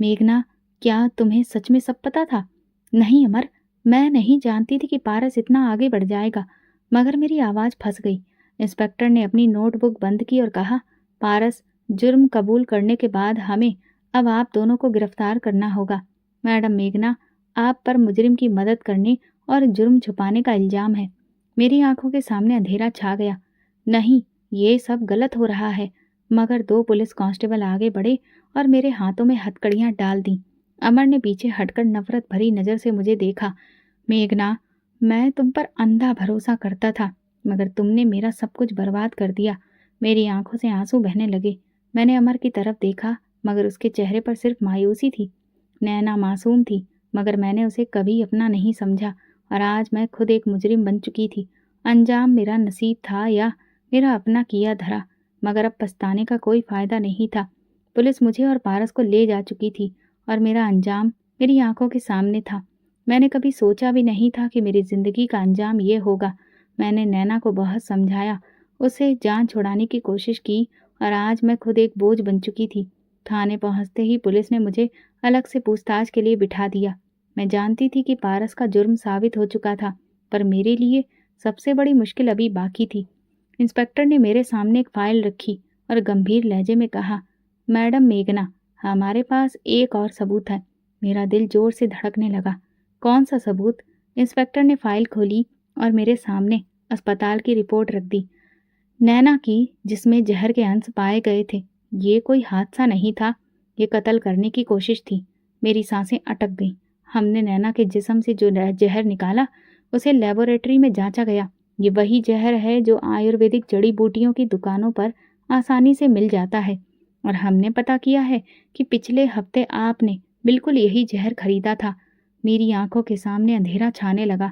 मेघना, क्या तुम्हें सच में सब पता था? नहीं अमर, मैं नहीं जानती थी कि पारस इतना आगे बढ़ जाएगा, मगर मेरी आवाज़ फंस गई। इंस्पेक्टर ने अपनी नोटबुक बंद की और कहा, पारस, जुर्म कबूल करने के बाद हमें अब आप दोनों को गिरफ्तार करना होगा। मैडम मेघना, आप पर मुजरिम की मदद करने और जुर्म छुपाने का इल्ज़ाम है। मेरी आंखों के सामने अंधेरा छा गया। नहीं, ये सब गलत हो रहा है। मगर दो पुलिस कांस्टेबल आगे बढ़े और मेरे हाथों में हथकड़ियां डाल दी। अमर ने पीछे हटकर नफरत भरी नज़र से मुझे देखा। मेघना, मैं तुम पर अंधा भरोसा करता था, मगर तुमने मेरा सब कुछ बर्बाद कर दिया। मेरी आंखों से आंसू बहने लगे। मैंने अमर की तरफ देखा, मगर उसके चेहरे पर सिर्फ मायूसी थी। नैना मासूम थी, मगर मैंने उसे कभी अपना नहीं समझा, और आज मैं खुद एक मुजरिम बन चुकी थी। अंजाम मेरा नसीब था या मेरा अपना किया धरा, मगर अब पछताने का कोई फायदा नहीं था। पुलिस मुझे और पारस को ले जा चुकी थी और मेरा अंजाम मेरी आंखों के सामने था। मैंने कभी सोचा भी नहीं था कि मेरी जिंदगी का अंजाम ये होगा। मैंने नैना को बहुत समझाया, उसे जान छुड़ाने की कोशिश की, और आज मैं खुद एक बोझ बन चुकी थी। थाने पहुंचते ही पुलिस ने मुझे अलग से पूछताछ के लिए बिठा दिया। मैं जानती थी कि पारस का जुर्म साबित हो चुका था, पर मेरे लिए सबसे बड़ी मुश्किल अभी बाकी थी। इंस्पेक्टर ने मेरे सामने एक फाइल रखी और गंभीर लहजे में कहा, मैडम मेघना, हमारे पास एक और सबूत है। मेरा दिल जोर से धड़कने लगा। कौन सा सबूत? इंस्पेक्टर ने फाइल खोली और मेरे सामने अस्पताल की रिपोर्ट रख दी। नैना की, जिसमें जहर के अंश पाए गए थे। ये कोई हादसा नहीं था, ये कत्ल करने की कोशिश थी। मेरी सांसें अटक गईं। हमने नैना के जिस्म से जो जहर निकाला उसे लेबोरेटरी में जांचा गया। ये वही जहर है जो आयुर्वेदिक जड़ी बूटियों की दुकानों पर आसानी से मिल जाता है। और हमने पता किया है कि पिछले हफ्ते आपने बिल्कुल यही जहर खरीदा था। मेरी आंखों के सामने अंधेरा छाने लगा।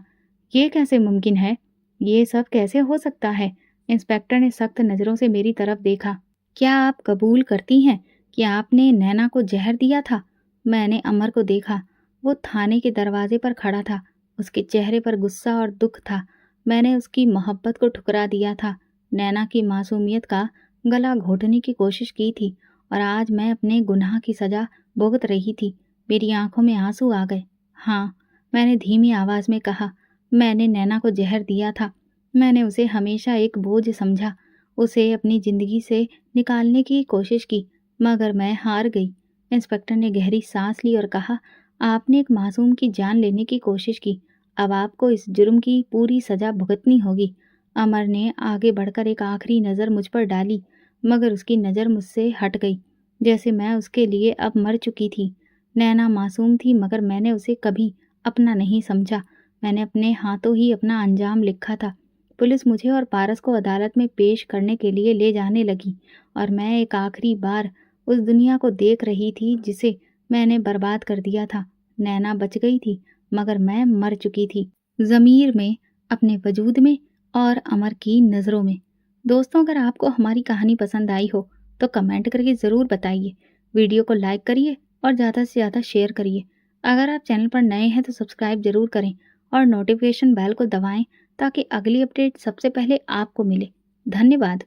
ये कैसे मुमकिन है? ये सब कैसे हो सकता है? इंस्पेक्टर ने सख्त नजरों से मेरी तरफ देखा। क्या आप कबूल करती हैं कि आपने नैना को जहर दिया था? मैंने अमर को देखा। वो थाने के दरवाजे पर खड़ा था। उसके चेहरे पर गुस्सा और दुख था। मैंने उसकी मोहब्बत को ठुकरा दिया था, नैना की मासूमियत का गला घोटने की कोशिश की थी, और आज मैं अपने गुनाह की सजा भुगत रही थी। मेरी आंखों में आंसू आ गए। हाँ, मैंने धीमी आवाज में कहा, मैंने नैना को जहर दिया था। मैंने उसे हमेशा एक बोझ समझा, उसे अपनी जिंदगी से निकालने की कोशिश की, मगर मैं हार गई। इंस्पेक्टर ने गहरी सांस ली और कहा, आपने एक मासूम की जान लेने की कोशिश की, अब आपको इस जुर्म की पूरी सजा भुगतनी होगी। अमर ने आगे बढ़कर एक आखिरी नज़र मुझ पर डाली, मगर उसकी नज़र मुझसे हट गई, जैसे मैं उसके लिए अब मर चुकी थी। नैना मासूम थी, मगर मैंने उसे कभी अपना नहीं समझा। मैंने अपने हाथों ही अपना अंजाम लिखा था। पुलिस मुझे और पारस को अदालत में पेश करने के लिए ले जाने लगी, और मैं एक आखिरी बार उस दुनिया को देख रही थी जिसे मैंने बर्बाद कर दिया था। नैना बच गई थी, मगर मैं मर चुकी थी, ज़मीर में, अपने वजूद में और अमर की नज़रों में। दोस्तों, अगर आपको हमारी कहानी पसंद आई हो तो कमेंट करके ज़रूर बताइए। वीडियो को लाइक करिए और ज़्यादा से ज़्यादा शेयर करिए। अगर आप चैनल पर नए हैं तो सब्सक्राइब ज़रूर करें और नोटिफिकेशन बेल को दबाएं ताकि अगली अपडेट सबसे पहले आपको मिले। धन्यवाद।